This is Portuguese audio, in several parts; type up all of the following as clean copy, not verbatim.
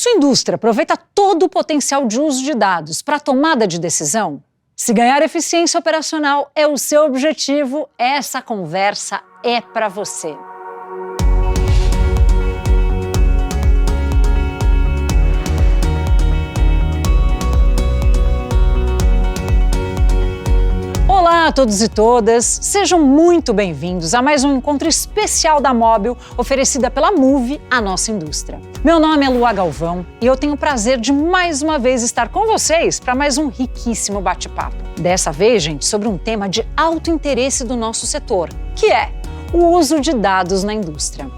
Sua indústria aproveita todo o potencial de uso de dados para a tomada de decisão? Se ganhar eficiência operacional é o seu objetivo, essa conversa é para você. Olá a todos e todas, sejam muito bem-vindos a mais um encontro especial da Móbil, oferecida pela Moove, a nossa indústria. Meu nome é Lua Galvão e eu tenho o prazer de mais uma vez estar com vocês para mais um riquíssimo bate-papo. Dessa vez, gente, sobre um tema de alto interesse do nosso setor, que é o uso de dados na indústria.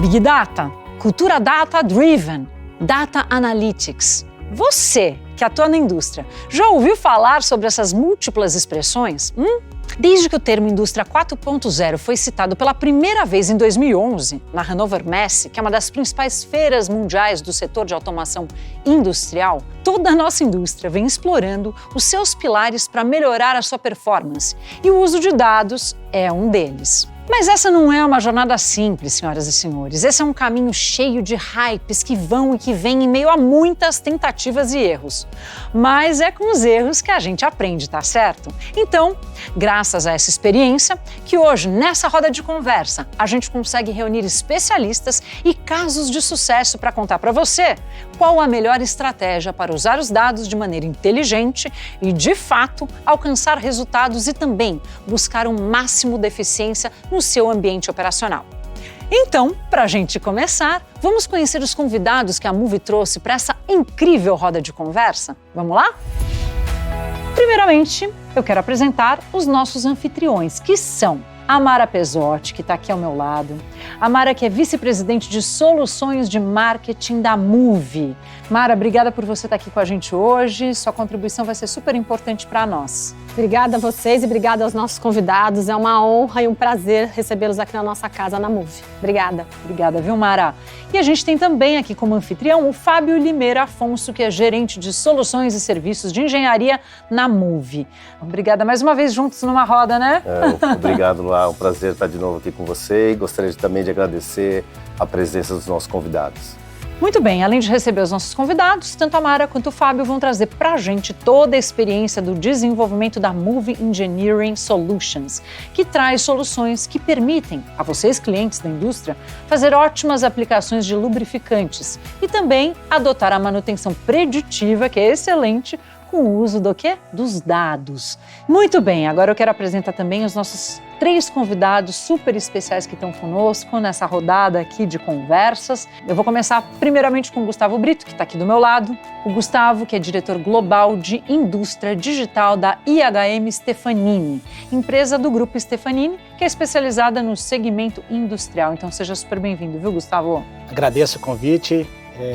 Big Data, cultura data-driven, data analytics. Você que atua na indústria, já ouviu falar sobre essas múltiplas expressões? Desde que o termo Indústria 4.0 foi citado pela primeira vez em 2011, na Hannover Messe, que é uma das principais feiras mundiais do setor de automação industrial, toda a nossa indústria vem explorando os seus pilares para melhorar a sua performance, e o uso de dados é um deles. Mas essa não é uma jornada simples, senhoras e senhores. Esse é um caminho cheio de hypes que vão e que vêm em meio a muitas tentativas e erros. Mas é com os erros que a gente aprende, tá certo? Então, graças a essa experiência, que hoje, nessa roda de conversa, a gente consegue reunir especialistas e casos de sucesso para contar para você qual a melhor estratégia para usar os dados de maneira inteligente e, de fato, alcançar resultados e também buscar um máximo de eficiência no seu ambiente operacional. Então, para a gente começar, vamos conhecer os convidados que a Moove trouxe para essa incrível roda de conversa? Vamos lá? Primeiramente, eu quero apresentar os nossos anfitriões, que são a Mara Pesotti, que está aqui ao meu lado. A Mara, que é vice-presidente de soluções de marketing da Moove. Mara, obrigada por você estar aqui com a gente hoje. Sua contribuição vai ser super importante para nós. Obrigada a vocês e obrigada aos nossos convidados. É uma honra e um prazer recebê-los aqui na nossa casa, na Moove. Obrigada. Obrigada, viu, Mara? E a gente tem também aqui como anfitrião o Fábio Limeira Afonso, que é gerente de soluções e serviços de engenharia na Moove. Obrigada mais uma vez juntos numa roda, né? Obrigado, Lua. É um prazer estar de novo aqui com você e gostaria também de agradecer a presença dos nossos convidados. Muito bem, além de receber os nossos convidados, tanto a Mara quanto o Fábio vão trazer para a gente toda a experiência do desenvolvimento da Moove Engineering Solutions, que traz soluções que permitem a vocês, clientes da indústria, fazer ótimas aplicações de lubrificantes e também adotar a manutenção preditiva, que é excelente, com o uso do quê? Dos dados. Muito bem, agora eu quero apresentar também os nossos 3 convidados super especiais que estão conosco nessa rodada aqui de conversas. Eu vou começar primeiramente com o Gustavo Brito, que está aqui do meu lado. O Gustavo, que é diretor global de indústria digital da IHM Stefanini, empresa do grupo Stefanini, que é especializada no segmento industrial. Então seja super bem-vindo, viu, Gustavo? Agradeço o convite,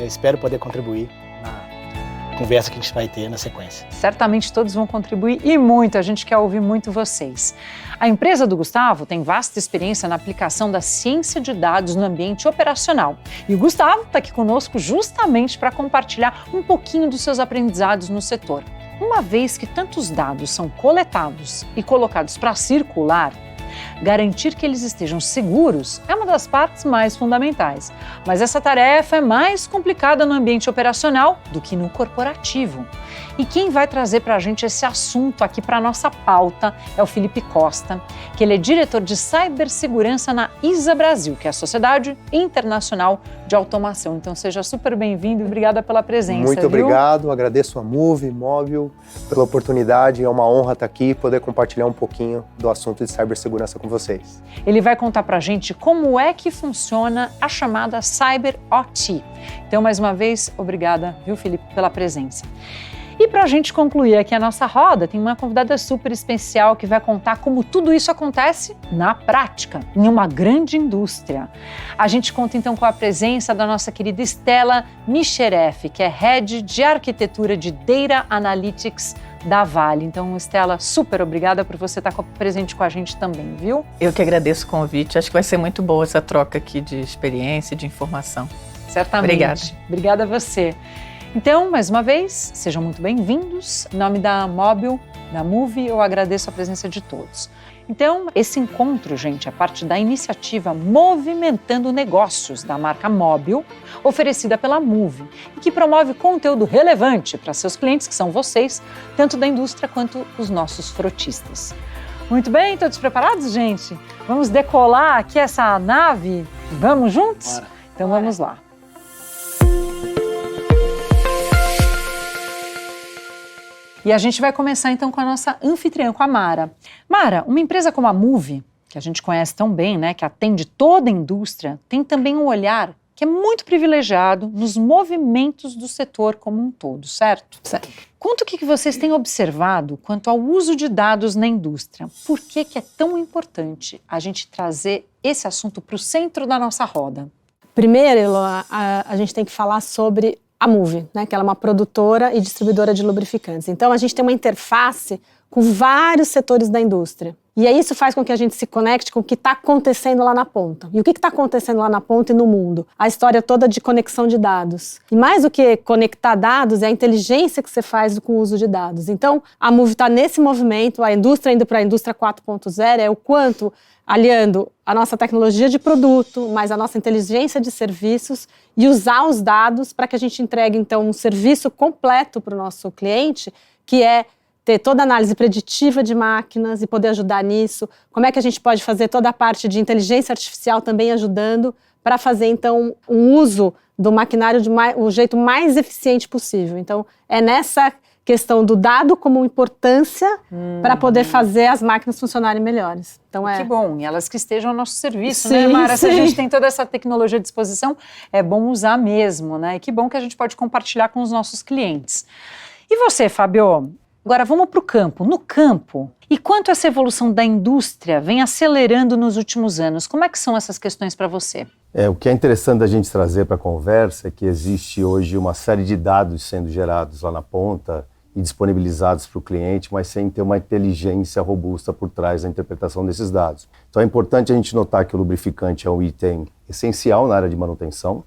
espero poder contribuir na conversa que a gente vai ter na sequência. Certamente todos vão contribuir e muito, a gente quer ouvir muito vocês. A empresa do Gustavo tem vasta experiência na aplicação da ciência de dados no ambiente operacional. E o Gustavo está aqui conosco justamente para compartilhar um pouquinho dos seus aprendizados no setor. Uma vez que tantos dados são coletados e colocados para circular, garantir que eles estejam seguros é uma das partes mais fundamentais. Mas essa tarefa é mais complicada no ambiente operacional do que no corporativo. E quem vai trazer para a gente esse assunto aqui para a nossa pauta é o Felipe Costa, que ele é diretor de cibersegurança na ISA Brasil, que é a Sociedade Internacional de Automação. Então seja super bem-vindo e obrigada pela presença. Muito obrigado, agradeço a Moove, Móbil, pela oportunidade. É uma honra estar aqui e poder compartilhar um pouquinho do assunto de cibersegurança com vocês. Ele vai contar para a gente como é que funciona a chamada Cyber OT. Então, mais uma vez, obrigada, viu, Felipe, pela presença. E para a gente concluir aqui a nossa roda, tem uma convidada super especial que vai contar como tudo isso acontece na prática, em uma grande indústria. A gente conta então com a presença da nossa querida Stella Michereff, que é Head de Arquitetura de Data Analytics da Vale. Então, Stella, super obrigada por você estar presente com a gente também, viu? Eu que agradeço o convite. Acho que vai ser muito boa essa troca aqui de experiência e de informação. Certamente. Obrigada. Obrigada a você. Então, mais uma vez, sejam muito bem-vindos. Em nome da Móbil, da Moove, eu agradeço a presença de todos. Então, esse encontro, gente, é parte da iniciativa Movimentando Negócios da marca Móbil, oferecida pela Moove, e que promove conteúdo relevante para seus clientes, que são vocês, tanto da indústria quanto os nossos frotistas. Muito bem, todos preparados, gente? Vamos decolar aqui essa nave? Vamos juntos? Bora. Então vamos lá. E a gente vai começar então com a nossa anfitriã, com a Mara. Mara, uma empresa como a Moove, que a gente conhece tão bem, né, que atende toda a indústria, tem também um olhar que é muito privilegiado nos movimentos do setor como um todo, certo? Certo. Conta o que vocês têm observado quanto ao uso de dados na indústria. Por que é tão importante a gente trazer esse assunto para o centro da nossa roda? Primeiro, Eloá, a gente tem que falar sobre a Moove, né, que ela é uma produtora e distribuidora de lubrificantes. Então, a gente tem uma interface com vários setores da indústria. E aí isso faz com que a gente se conecte com o que está acontecendo lá na ponta. E o que está acontecendo lá na ponta e no mundo? A história toda de conexão de dados. E mais do que conectar dados, é a inteligência que você faz com o uso de dados. Então, a Moove está nesse movimento, a indústria indo para a indústria 4.0, é o quanto, aliando a nossa tecnologia de produto, mais a nossa inteligência de serviços e usar os dados para que a gente entregue, então, um serviço completo para o nosso cliente, que é ter toda a análise preditiva de máquinas e poder ajudar nisso. Como é que a gente pode fazer toda a parte de inteligência artificial também ajudando para fazer, então, um uso do maquinário de o jeito mais eficiente possível. Então, é nessa questão do dado como importância para poder fazer as máquinas funcionarem melhores. Então, Que bom, e elas que estejam ao nosso serviço, Sim, né, Mara? Se a sim. gente tem toda essa tecnologia à disposição, é bom usar mesmo, né? E que bom que a gente pode compartilhar com os nossos clientes. E você, Fábio? Agora vamos para o campo. No campo, e quanto essa evolução da indústria vem acelerando nos últimos anos? Como é que são essas questões para você? O que é interessante da gente trazer para a conversa é que existe hoje uma série de dados sendo gerados lá na ponta e disponibilizados para o cliente, mas sem ter uma inteligência robusta por trás da interpretação desses dados. Então é importante a gente notar que o lubrificante é um item essencial na área de manutenção,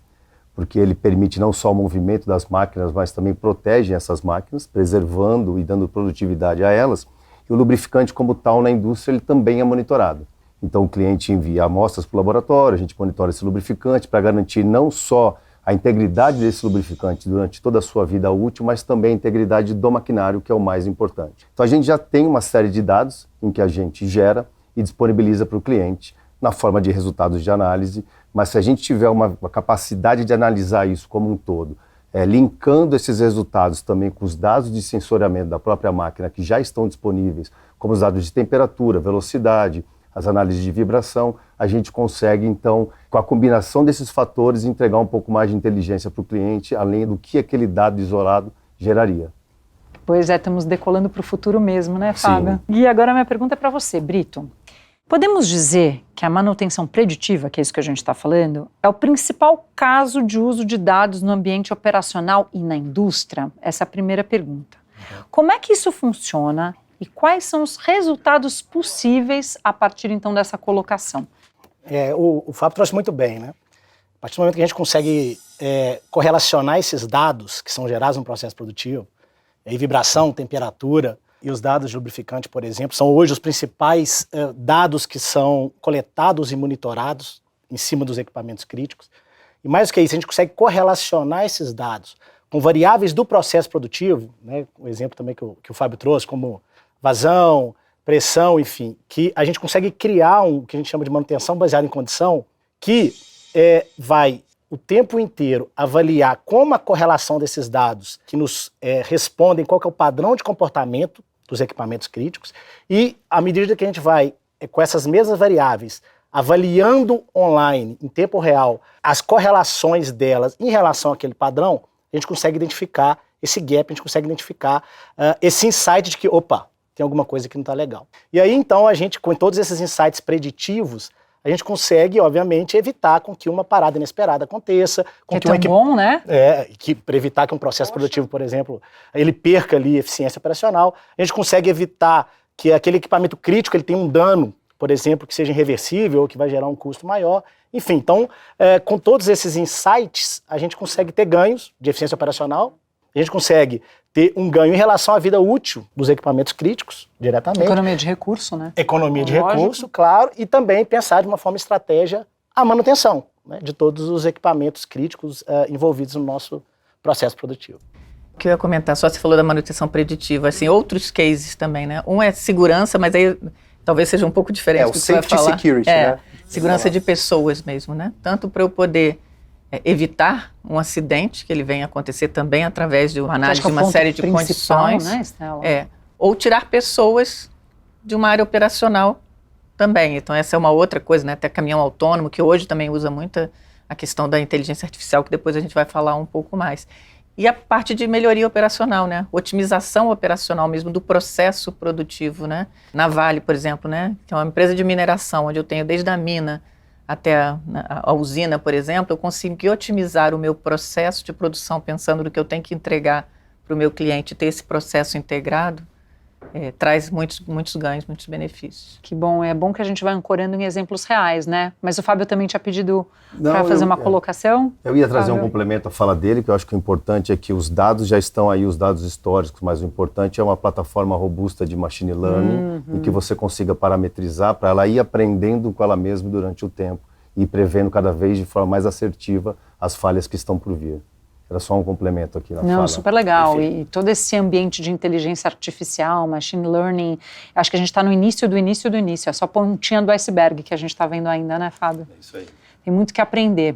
porque ele permite não só o movimento das máquinas, mas também protege essas máquinas, preservando e dando produtividade a elas. E o lubrificante como tal na indústria, ele também é monitorado. Então o cliente envia amostras para o laboratório, a gente monitora esse lubrificante para garantir não só a integridade desse lubrificante durante toda a sua vida útil, mas também a integridade do maquinário, que é o mais importante. Então a gente já tem uma série de dados em que a gente gera e disponibiliza para o cliente na forma de resultados de análise, mas se a gente tiver uma capacidade de analisar isso como um todo, linkando esses resultados também com os dados de sensoriamento da própria máquina que já estão disponíveis, como os dados de temperatura, velocidade, as análises de vibração, a gente consegue, então, com a combinação desses fatores, entregar um pouco mais de inteligência para o cliente, além do que aquele dado isolado geraria. Pois é, estamos decolando para o futuro mesmo, né, Fábio? Sim. E agora a minha pergunta é para você, Brito. Podemos dizer que a manutenção preditiva, que é isso que a gente está falando, é o principal caso de uso de dados no ambiente operacional e na indústria? Essa é a primeira pergunta. Como é que isso funciona e quais são os resultados possíveis a partir, então, dessa colocação? O Fábio trouxe muito bem, né? A partir do momento que a gente consegue correlacionar esses dados que são gerados no processo produtivo, aí vibração, temperatura e os dados de lubrificante, por exemplo, são hoje os principais dados que são coletados e monitorados em cima dos equipamentos críticos. E mais do que isso, a gente consegue correlacionar esses dados com variáveis do processo produtivo, né? O exemplo também que o Fábio trouxe, como vazão, pressão, enfim, que a gente consegue criar o que a gente chama de manutenção baseada em condição, que vai o tempo inteiro avaliar como a correlação desses dados que nos respondem qual que é o padrão de comportamento dos equipamentos críticos, e à medida que a gente vai com essas mesmas variáveis avaliando online, em tempo real, as correlações delas em relação àquele padrão, a gente consegue identificar esse gap, a gente consegue identificar esse insight de que, opa, tem alguma coisa que não está legal. E aí, então, a gente, com todos esses insights preditivos, a gente consegue, obviamente, evitar com que uma parada inesperada aconteça. Com que é tão bom, né? Para evitar que um processo produtivo, por exemplo, ele perca ali eficiência operacional. A gente consegue evitar que aquele equipamento crítico ele tenha um dano, por exemplo, que seja irreversível ou que vai gerar um custo maior. Enfim, então, com todos esses insights, a gente consegue ter ganhos de eficiência operacional, a gente consegue ter um ganho em relação à vida útil dos equipamentos críticos, diretamente. Economia de recurso, né? Economia de Lógico. recurso, claro, e também pensar de uma forma estratégia a manutenção, né, de todos os equipamentos críticos envolvidos no nosso processo produtivo. O que eu ia comentar, só você falou da manutenção preditiva, assim, outros cases também, né? Um é segurança, mas aí talvez seja um pouco diferente do que você vai falar. O safety security, né? Segurança de pessoas mesmo, né? Tanto para eu poder evitar um acidente que ele venha acontecer também através de uma análise de uma série de condições, né, Estela? ou tirar pessoas de uma área operacional também. Então essa é uma outra coisa, né? Até caminhão autônomo, que hoje também usa muito a questão da inteligência artificial, que depois a gente vai falar um pouco mais. E a parte de melhoria operacional, né? Otimização operacional mesmo do processo produtivo, né? Na Vale, por exemplo, né? Que é uma empresa de mineração, onde eu tenho desde a mina até a usina, por exemplo, eu consegui otimizar o meu processo de produção, pensando no que eu tenho que entregar para o meu cliente, ter esse processo integrado, traz muitos ganhos, muitos benefícios. Que bom, é bom que a gente vai ancorando em exemplos reais, né? Mas o Fábio também tinha pedido para fazer uma colocação. Eu ia trazer Fábio. um complemento à fala dele, que eu acho que o importante é que os dados já estão aí, os dados históricos, mas o importante é uma plataforma robusta de machine learning, em que você consiga parametrizar para ela ir aprendendo com ela mesma durante o tempo e prevendo cada vez de forma mais assertiva as falhas que estão por vir. Era só um complemento aqui na fala. Não, super legal. Enfim. E todo esse ambiente de inteligência artificial, machine learning, acho que a gente está no início do início do início. É só a pontinha do iceberg que a gente está vendo ainda, né, Fábio? É isso aí. Tem muito que aprender.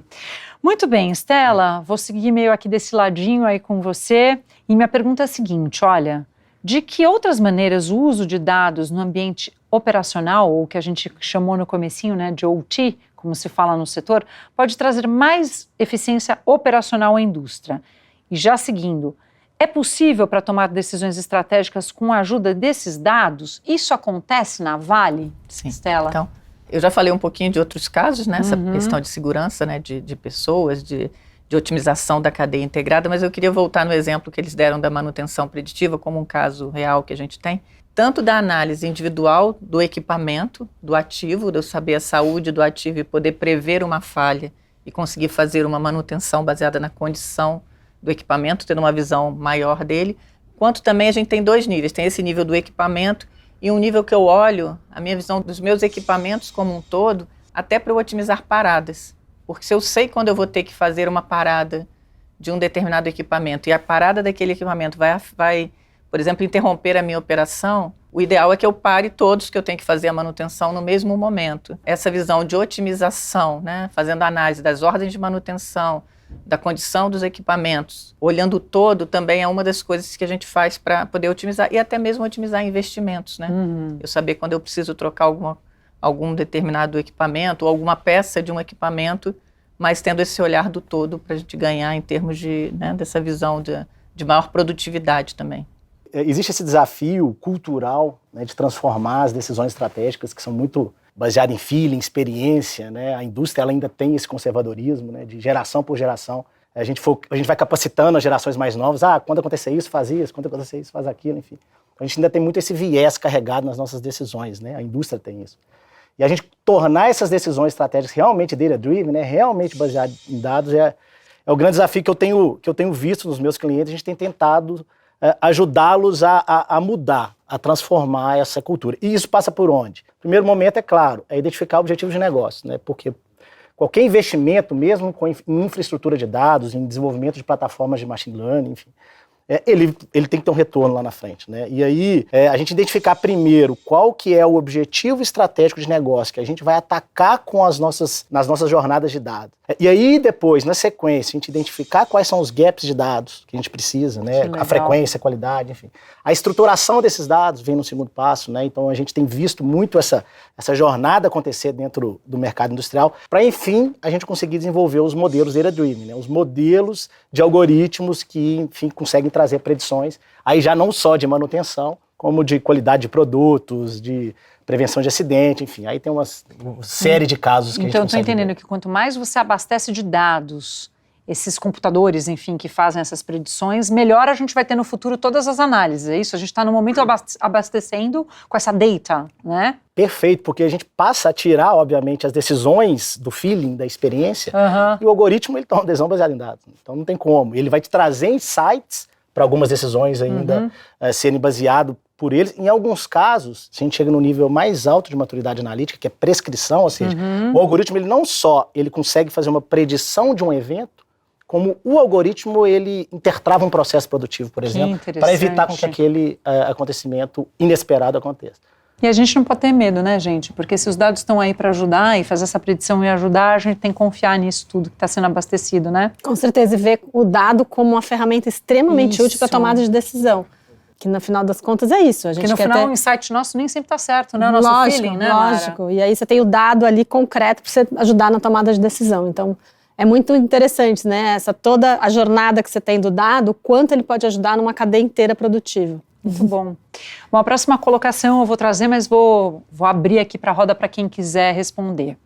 Muito bem, Estela, vou seguir meio aqui desse ladinho aí com você. E minha pergunta é a seguinte, olha, de que outras maneiras o uso de dados no ambiente operacional, ou que a gente chamou no comecinho, né, de OT, como se fala no setor, pode trazer mais eficiência operacional à indústria? E já seguindo, é possível para tomar decisões estratégicas com a ajuda desses dados? Isso acontece na Vale, Sim. Estela? Então, eu já falei um pouquinho de outros casos, né? Essa questão de segurança, né? De pessoas, de otimização da cadeia integrada, mas eu queria voltar no exemplo que eles deram da manutenção preditiva, como um caso real que a gente tem, tanto da análise individual do equipamento, do ativo, de eu saber a saúde do ativo e poder prever uma falha e conseguir fazer uma manutenção baseada na condição do equipamento, tendo uma visão maior dele, quanto também a gente tem dois níveis, tem esse nível do equipamento e um nível que eu olho, a minha visão dos meus equipamentos como um todo, até para eu otimizar paradas. Porque se eu sei quando eu vou ter que fazer uma parada de um determinado equipamento e a parada daquele equipamento vai, por exemplo, interromper a minha operação, o ideal é que eu pare todos que eu tenho que fazer a manutenção no mesmo momento. Essa visão de otimização, né, fazendo análise das ordens de manutenção, da condição dos equipamentos, olhando o todo, também é uma das coisas que a gente faz para poder otimizar e até mesmo otimizar investimentos, né? Eu saber quando eu preciso trocar algum determinado equipamento ou alguma peça de um equipamento, mas tendo esse olhar do todo para a gente ganhar em termos de, né, dessa visão de maior produtividade também. Existe esse desafio cultural, né, de transformar as decisões estratégicas que são muito baseadas em feeling, experiência, né? A indústria ela ainda tem esse conservadorismo, né, de geração por geração. A gente vai capacitando as gerações mais novas, quando acontecer isso, faz isso, quando acontecer isso, faz aquilo, enfim. A gente ainda tem muito esse viés carregado nas nossas decisões, né? A indústria tem isso. E a gente tornar essas decisões estratégicas realmente data-driven, né, realmente baseadas em dados, é o grande desafio que eu tenho visto nos meus clientes. A gente tem tentado ajudá-los a mudar, a transformar essa cultura. E isso passa por onde? Primeiro momento, é claro, é identificar objetivos de negócio, né, porque qualquer investimento, mesmo em infraestrutura de dados, em desenvolvimento de plataformas de machine learning, enfim, ele tem que ter um retorno lá na frente, né? E aí, a gente identificar primeiro qual que é o objetivo estratégico de negócio que a gente vai atacar nas nossas jornadas de dados. E aí, depois, na sequência, a gente identificar quais são os gaps de dados que a gente precisa, né? A frequência, a qualidade, enfim. A estruturação desses dados vem no segundo passo, né? Então, a gente tem visto muito essa jornada acontecer dentro do mercado industrial, para, enfim, a gente conseguir desenvolver os modelos data-driven, né? Os modelos de algoritmos que, enfim, conseguem trazer predições, aí já não só de manutenção, como de qualidade de produtos, de prevenção de acidente, enfim, aí tem uma série de casos que a gente consegue. Então, estou entendendo que quanto mais você abastece de dados, esses computadores, enfim, que fazem essas predições, melhor a gente vai ter no futuro todas as análises, é isso? A gente está no momento abastecendo com essa data, né? Perfeito, porque a gente passa a tirar, obviamente, as decisões do feeling, da experiência, e o algoritmo ele toma uma decisão baseada em dados, então não tem como. Ele vai te trazer insights para algumas decisões ainda serem baseado por eles. Em alguns casos, se a gente chega no nível mais alto de maturidade analítica, que é prescrição, ou seja, o algoritmo ele não só ele consegue fazer uma predição de um evento, como o algoritmo ele intertrava um processo produtivo, por exemplo, para evitar com que aquele acontecimento inesperado aconteça. E a gente não pode ter medo, né, gente? Porque se os dados estão aí para ajudar e fazer essa predição e ajudar, a gente tem que confiar nisso tudo que está sendo abastecido, né? Com certeza, e ver o dado como uma ferramenta extremamente útil para tomada de decisão. Que no final das contas é isso. A gente Porque no quer final ter... o insight nosso nem sempre está certo, né? O nosso lógico, feeling, né, lógico. Mara? E aí você tem o dado ali concreto para você ajudar na tomada de decisão. Então, é muito interessante, né? Toda a jornada que você tem do dado, o quanto ele pode ajudar numa cadeia inteira produtiva. Muito bom. Bom, a próxima colocação eu vou trazer, mas vou abrir aqui para a roda para quem quiser responder.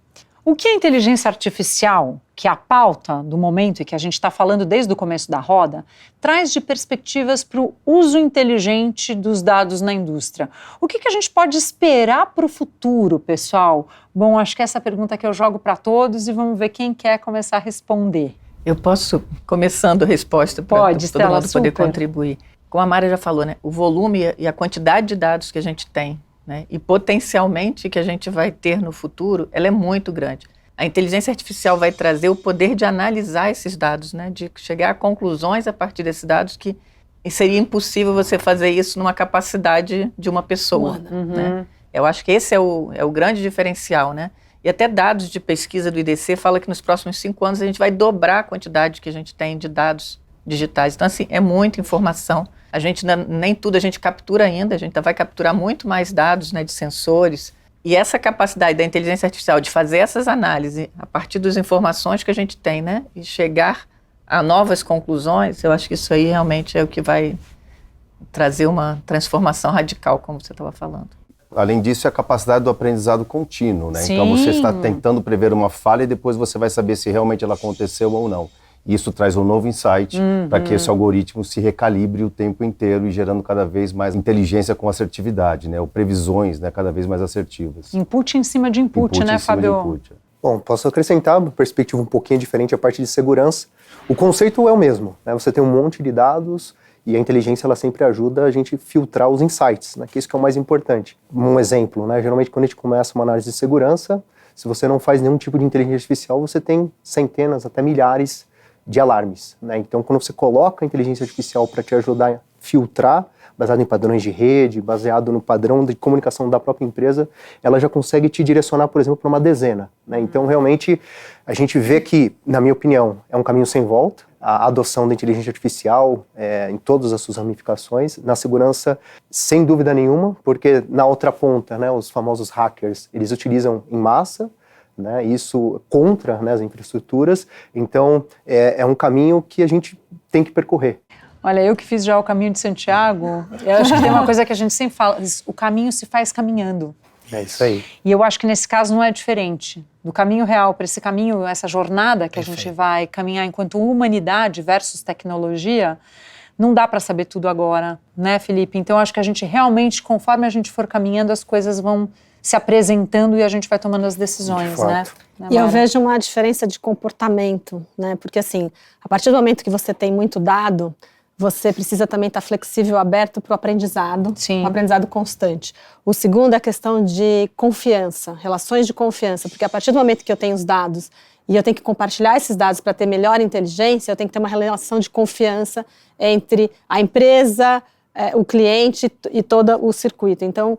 O que é inteligência artificial, que é a pauta do momento e que a gente está falando desde o começo da roda, traz de perspectivas para o uso inteligente dos dados na indústria? O que a gente pode esperar para o futuro, pessoal? Bom, acho que essa pergunta que eu jogo para todos e vamos ver quem quer começar a responder. Eu posso, começando a resposta para todo mundo poder contribuir. Como a Mara já falou, né, o volume e a quantidade de dados que a gente tem, né, e potencialmente que a gente vai ter no futuro, ela é muito grande. A inteligência artificial vai trazer o poder de analisar esses dados, né, de chegar a conclusões a partir desses dados que seria impossível você fazer isso numa capacidade de uma pessoa. Né? Eu acho que esse é o grande diferencial, né? E até dados de pesquisa do IDC fala que nos próximos 5 anos a gente vai dobrar a quantidade que a gente tem de dados digitais. Então, assim, é muita informação. A gente nem tudo a gente captura ainda, a gente vai capturar muito mais dados, né, de sensores. E essa capacidade da inteligência artificial de fazer essas análises a partir das informações que a gente tem, né, e chegar a novas conclusões, eu acho que isso aí realmente é o que vai trazer uma transformação radical, como você estava falando. Além disso, é a capacidade do aprendizado contínuo, né? Então você está tentando prever uma falha e depois você vai saber se realmente ela aconteceu ou não. Isso traz um novo insight para que esse algoritmo se recalibre o tempo inteiro e gerando cada vez mais inteligência com assertividade, né? Ou previsões, né, cada vez mais assertivas. Input em cima de input, né, Fábio? Bom, posso acrescentar uma perspectiva um pouquinho diferente a parte de segurança. O conceito é o mesmo, né? Você tem um monte de dados e a inteligência ela sempre ajuda a gente filtrar os insights, né? Que isso que é o mais importante. Um exemplo, né? Geralmente quando a gente começa uma análise de segurança, se você não faz nenhum tipo de inteligência artificial, você tem centenas, até milhares de alarmes, né? Então, quando você coloca a inteligência artificial para te ajudar a filtrar, baseado em padrões de rede, baseado no padrão de comunicação da própria empresa, ela já consegue te direcionar, por exemplo, para uma dezena, né? Então, realmente, a gente vê que, na minha opinião, é um caminho sem volta, a adoção da inteligência artificial em todas as suas ramificações, na segurança, sem dúvida nenhuma, porque na outra ponta, né, os famosos hackers, eles utilizam em massa, né, isso contra, né, as infraestruturas, então é um caminho que a gente tem que percorrer. Olha, eu que fiz já o caminho de Santiago, eu acho que tem uma coisa que a gente sempre fala, o caminho se faz caminhando. É isso aí. E eu acho que nesse caso não é diferente. Do caminho real para esse caminho, essa jornada que a gente vai caminhar enquanto humanidade versus tecnologia, não dá para saber tudo agora, né, Felipe? Então eu acho que a gente realmente, conforme a gente for caminhando, as coisas vão se apresentando e a gente vai tomando as decisões, né? E eu vejo uma diferença de comportamento, né? Porque assim, a partir do momento que você tem muito dado, você precisa também estar flexível, aberto para o aprendizado, um aprendizado constante. O segundo é a questão de confiança, relações de confiança, porque a partir do momento que eu tenho os dados e eu tenho que compartilhar esses dados para ter melhor inteligência, eu tenho que ter uma relação de confiança entre a empresa, o cliente e todo o circuito. Então,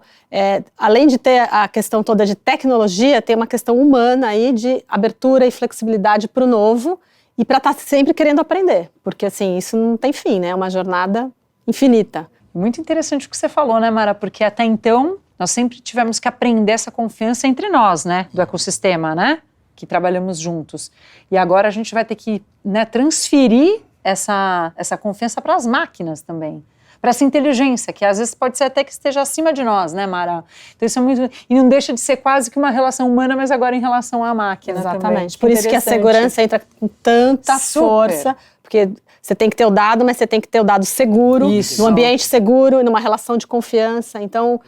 além de ter a questão toda de tecnologia, tem uma questão humana aí de abertura e flexibilidade para o novo e para estar sempre querendo aprender, porque assim, isso não tem fim, né? É uma jornada infinita. Muito interessante o que você falou, né, Mara? Porque até então, nós sempre tivemos que aprender essa confiança entre nós, né? Do ecossistema, né? Que trabalhamos juntos. E agora a gente vai ter que, né, transferir essa confiança para as máquinas também. Para essa inteligência, que às vezes pode ser até que esteja acima de nós, né, Mara? Então isso é muito... E não deixa de ser quase que uma relação humana, mas agora em relação à máquina também. Exatamente. Por isso que a segurança entra com tanta força, porque você tem que ter o dado, mas você tem que ter o dado seguro, num ambiente seguro, numa relação de confiança. Então,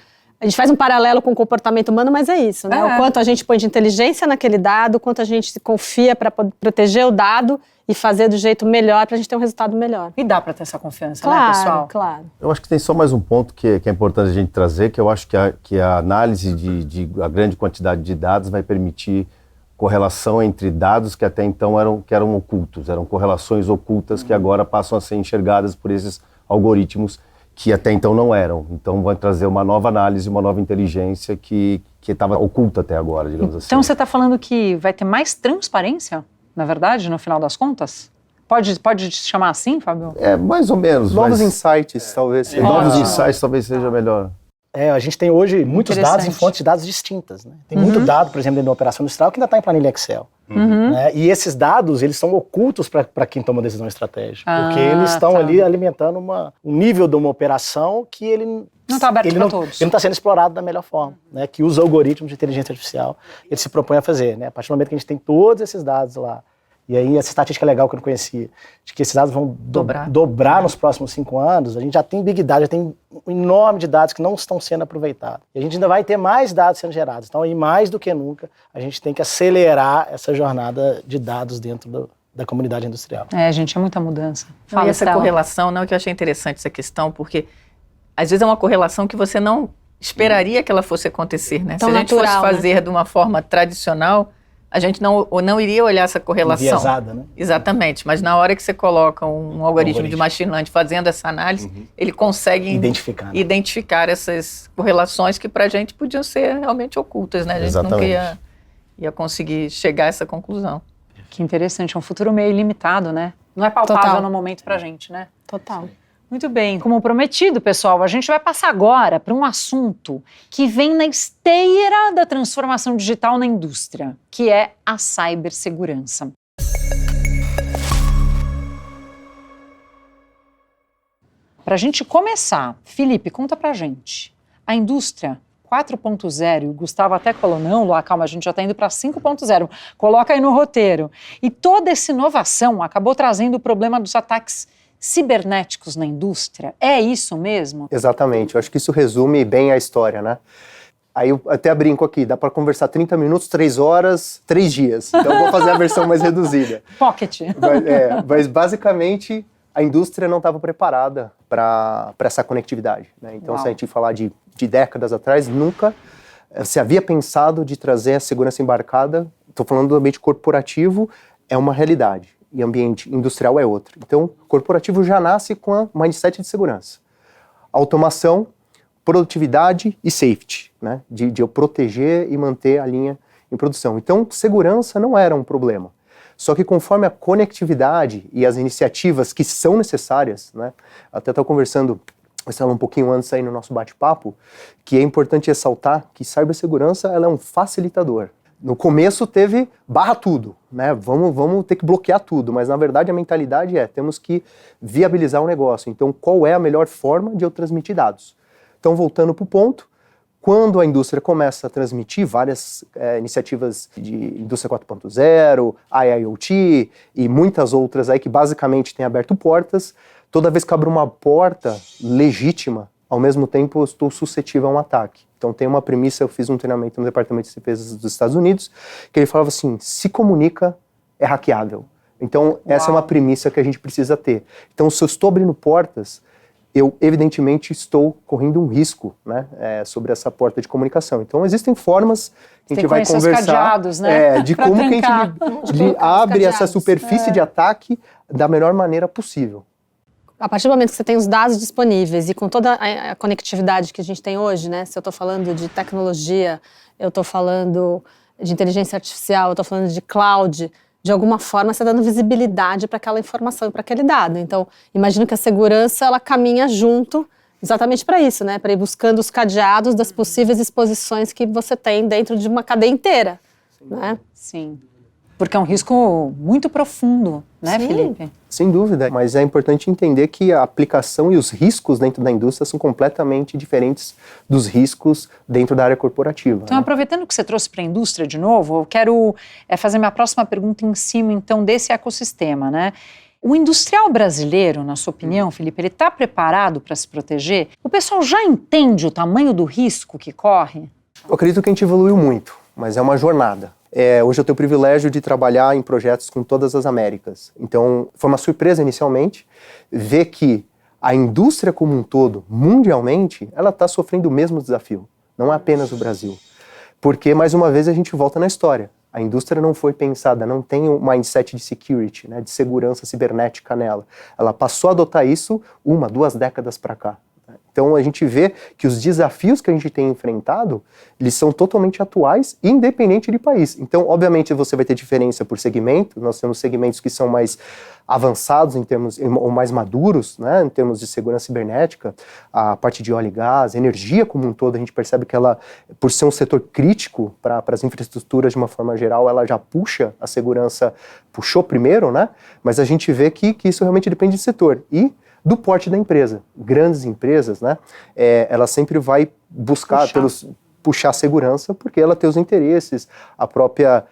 A gente faz um paralelo com o comportamento humano, mas é isso, né? O quanto a gente põe de inteligência naquele dado, o quanto a gente confia para proteger o dado e fazer do jeito melhor para a gente ter um resultado melhor. E dá para ter essa confiança, Claro, né, pessoal? claro. Eu acho que tem só mais um ponto que é importante a gente trazer, que eu acho que a análise de a grande quantidade de dados vai permitir correlação entre dados que até então eram ocultos, eram correlações ocultas que agora passam a ser enxergadas por esses algoritmos que até então não eram. Então vai trazer uma nova análise, uma nova inteligência que estava oculta até agora, digamos assim. Então você está falando que vai ter mais transparência, na verdade, no final das contas? Pode te chamar assim, Fábio? É, mais ou menos. Novos insights, talvez. Novos insights talvez seja melhor. A gente tem hoje muitos dados em fontes de dados distintas, né? Tem muito dado, por exemplo, dentro da operação industrial que ainda está em planilha Excel. Né? E esses dados, eles são ocultos para quem toma decisão estratégica. Porque eles estão ali alimentando um nível de uma operação que ele não está aberto para todos. Ele não está sendo explorado da melhor forma, né? Que os algoritmos de inteligência artificial, ele se propõe a fazer. Né? A partir do momento que a gente tem todos esses dados lá, e aí essa estatística legal que eu não conhecia, de que esses dados vão dobrar nos próximos 5 anos, a gente já tem big data, já tem um enorme de dados que não estão sendo aproveitados. E a gente ainda vai ter mais dados sendo gerados. Então, aí, mais do que nunca, a gente tem que acelerar essa jornada de dados dentro da comunidade industrial. Gente, é muita mudança. E essa correlação, não, que eu achei interessante essa questão, porque às vezes é uma correlação que você não esperaria que ela fosse acontecer, né? Tão Se a gente natural, fosse fazer de uma forma tradicional, a gente não iria olhar essa correlação. Enviesada, né? Exatamente, mas na hora que você coloca um algoritmo de machine learning fazendo essa análise, ele consegue identificar essas correlações que para a gente podiam ser realmente ocultas, né? A gente nunca ia conseguir chegar a essa conclusão. Que interessante, é um futuro meio ilimitado, né? Não é palpável no momento pra gente, né? Total. Muito bem, como prometido, pessoal, a gente vai passar agora para um assunto que vem na esteira da transformação digital na indústria, que é a cibersegurança. Para a gente começar, Felipe, conta pra gente. A indústria 4.0, o Gustavo até falou, não, Lua, calma, a gente já está indo para 5.0, coloca aí no roteiro. E toda essa inovação acabou trazendo o problema dos ataques cibernéticos na indústria? É isso mesmo? Exatamente, eu acho que isso resume bem a história, né? Aí eu até brinco aqui, dá para conversar 30 minutos, 3 horas, 3 dias. Então eu vou fazer a versão mais reduzida. Pocket. Mas basicamente a indústria não estava preparada para essa conectividade, né? Então se a gente falar de décadas atrás, nunca se havia pensado de trazer a segurança embarcada. Estou falando do ambiente corporativo, é uma realidade. E ambiente industrial é outro. Então, corporativo já nasce com a mindset de segurança. Automação, produtividade e safety, né? De eu proteger e manter a linha em produção. Então, segurança não era um problema. Só que conforme a conectividade e as iniciativas que são necessárias, né? Até estava conversando um pouquinho antes aí no nosso bate-papo, que é importante ressaltar que cibersegurança ela é um facilitador. No começo teve barra tudo, né? Vamos ter que bloquear tudo, mas na verdade a mentalidade temos que viabilizar o negócio. Então, qual é a melhor forma de eu transmitir dados? Então, voltando para o ponto, quando a indústria começa a transmitir várias iniciativas de indústria 4.0, IIoT e muitas outras aí que basicamente têm aberto portas, toda vez que abre uma porta legítima, ao mesmo tempo eu estou suscetível a um ataque. Então tem uma premissa, eu fiz um treinamento no Departamento de Defesa dos Estados Unidos, que ele falava assim, se comunica, é hackeável. Então essa é uma premissa que a gente precisa ter. Então se eu estou abrindo portas, eu evidentemente estou correndo um risco, né, sobre essa porta de comunicação. Então existem formas que a gente vai conversar cadeados, né? De como que a gente abre essa superfície de ataque da melhor maneira possível. A partir do momento que você tem os dados disponíveis e com toda a conectividade que a gente tem hoje, né? Se eu estou falando de tecnologia, eu estou falando de inteligência artificial, eu estou falando de cloud, de alguma forma você está dando visibilidade para aquela informação e para aquele dado. Então, imagino que a segurança, ela caminha junto exatamente para isso, né? Para ir buscando os cadeados das possíveis exposições que você tem dentro de uma cadeia inteira, né? Sim. Porque é um risco muito profundo, né, Sim. Felipe? Sem dúvida, mas é importante entender que a aplicação e os riscos dentro da indústria são completamente diferentes dos riscos dentro da área corporativa. Então, aproveitando que você trouxe para a indústria de novo, eu quero fazer minha próxima pergunta em cima, então, desse ecossistema, né? O industrial brasileiro, na sua opinião, Felipe, ele está preparado para se proteger? O pessoal já entende o tamanho do risco que corre? Eu acredito que a gente evoluiu muito, mas é uma jornada. Hoje eu tenho o privilégio de trabalhar em projetos com todas as Américas. Então, foi uma surpresa inicialmente ver que a indústria como um todo, mundialmente, ela está sofrendo o mesmo desafio. Não é apenas o Brasil. Porque, mais uma vez, a gente volta na história. A indústria não foi pensada, não tem um mindset de security, né, de segurança cibernética nela. Ela passou a adotar isso 1, 2 décadas para cá. Então a gente vê que os desafios que a gente tem enfrentado, eles são totalmente atuais, independente de país. Então, obviamente, você vai ter diferença por segmento. Nós temos segmentos que são mais avançados em termos, ou mais maduros, né, em termos de segurança cibernética. A parte de óleo e gás, energia como um todo, a gente percebe que ela, por ser um setor crítico para as infraestruturas de uma forma geral, ela já puxa a segurança, puxou primeiro, né? Mas a gente vê que isso realmente depende do setor. E do porte da empresa. Grandes empresas, né, ela sempre vai buscar puxar a segurança, porque ela tem os interesses, a própria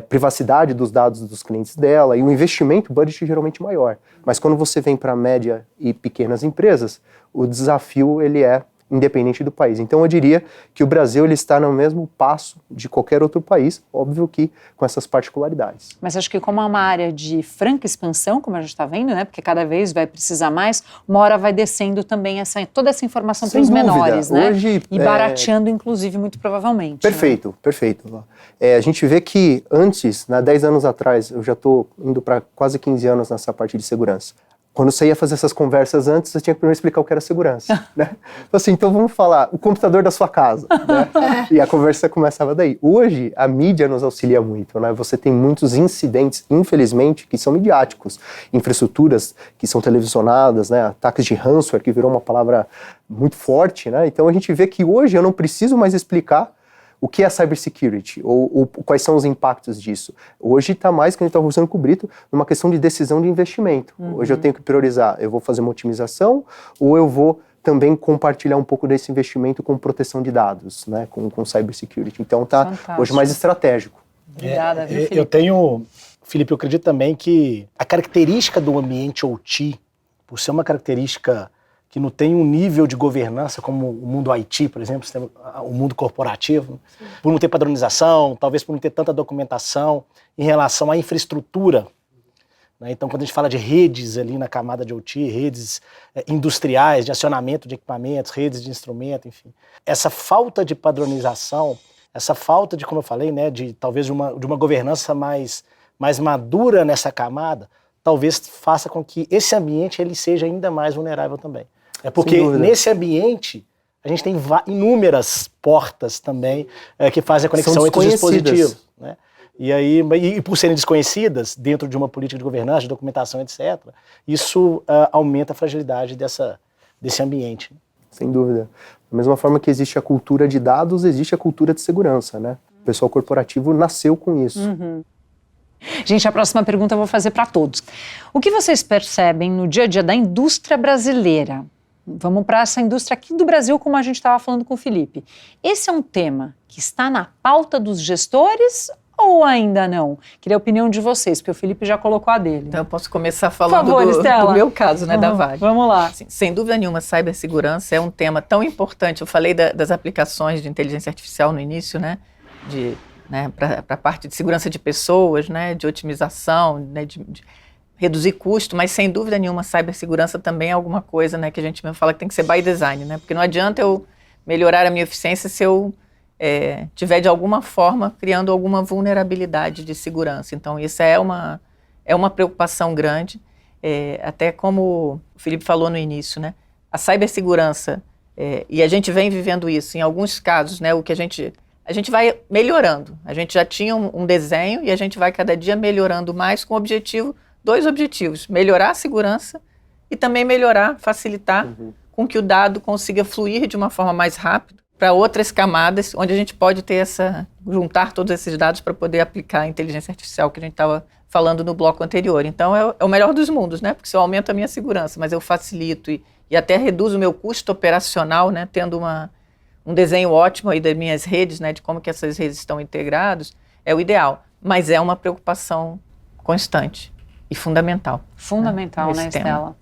privacidade dos dados dos clientes dela, e o investimento, o budget geralmente maior. Mas quando você vem para média e pequenas empresas, o desafio ele é independente do país. Então eu diria que o Brasil ele está no mesmo passo de qualquer outro país, óbvio que com essas particularidades. Mas acho que como é uma área de franca expansão, como a gente está vendo, né, porque cada vez vai precisar mais, uma hora vai descendo também toda essa informação para os menores, né? Hoje, e barateando, inclusive, muito provavelmente. Perfeito, né? Perfeito. A gente vê que antes, 10 anos atrás, eu já estou indo para quase 15 anos nessa parte de segurança. Quando você ia fazer essas conversas antes, você tinha que primeiro explicar o que era segurança, né? Assim, então vamos falar, o computador da sua casa, né? E a conversa começava daí. Hoje, a mídia nos auxilia muito, né? Você tem muitos incidentes, infelizmente, que são midiáticos. Infraestruturas que são televisionadas, né? Ataques de ransomware, que virou uma palavra muito forte, né? Então a gente vê que hoje eu não preciso mais explicar o que é cybersecurity, ou quais são os impactos disso. Hoje está mais, que a gente está conversando com o Brito, numa questão de decisão de investimento. Hoje eu tenho que priorizar, eu vou fazer uma otimização, ou eu vou também compartilhar um pouco desse investimento com proteção de dados, né, com cybersecurity. Então está hoje mais estratégico. Obrigada, viu, Felipe? Eu tenho, Felipe, eu acredito também que a característica do ambiente OT, por ser uma característica que não tem um nível de governança como o mundo IT, por exemplo, o mundo corporativo, por não ter padronização, talvez por não ter tanta documentação em relação à infraestrutura, né? Então, quando a gente fala de redes ali na camada de OT, redes industriais, de acionamento de equipamentos, redes de instrumento, enfim. Essa falta de padronização, essa falta de, como eu falei, né, de talvez de uma governança mais madura nessa camada, talvez faça com que esse ambiente ele seja ainda mais vulnerável também. É porque nesse ambiente a gente tem inúmeras portas também que fazem a conexão entre os dispositivos, né? E por serem desconhecidas dentro de uma política de governança, de documentação, etc., isso aumenta a fragilidade desse ambiente. Sem dúvida. Da mesma forma que existe a cultura de dados, existe a cultura de segurança, né? O pessoal corporativo nasceu com isso. Gente, a próxima pergunta eu vou fazer para todos. O que vocês percebem no dia a dia da indústria brasileira? Vamos para essa indústria aqui do Brasil, como a gente estava falando com o Felipe. Esse é um tema que está na pauta dos gestores ou ainda não? Queria a opinião de vocês, porque o Felipe já colocou a dele. Então eu posso começar falando do meu caso, né, da Vale. Vamos lá. Assim, sem dúvida nenhuma, cibersegurança é um tema tão importante. Eu falei das aplicações de inteligência artificial no início, né, para a parte de segurança de pessoas, né, de otimização, né, de reduzir custo, mas sem dúvida nenhuma, cibersegurança também é alguma coisa, né, que a gente mesmo fala que tem que ser by design, né, porque não adianta eu melhorar a minha eficiência se eu tiver de alguma forma criando alguma vulnerabilidade de segurança. Então isso é uma preocupação grande, até como o Felipe falou no início, né, a cibersegurança, e a gente vem vivendo isso, em alguns casos, né, o que a gente vai melhorando, a gente já tinha um desenho e a gente vai cada dia melhorando mais com dois objetivos, melhorar a segurança e também facilitar com que o dado consiga fluir de uma forma mais rápida para outras camadas, onde a gente pode ter juntar todos esses dados para poder aplicar a inteligência artificial que a gente estava falando no bloco anterior. Então é o melhor dos mundos, né? Porque se eu aumento a minha segurança, mas eu facilito e até reduzo o meu custo operacional, né? Tendo um desenho ótimo aí das minhas redes, né? De como que essas redes estão integradas, é o ideal. Mas é uma preocupação constante. e fundamental. Fundamental, né, Esse Estela?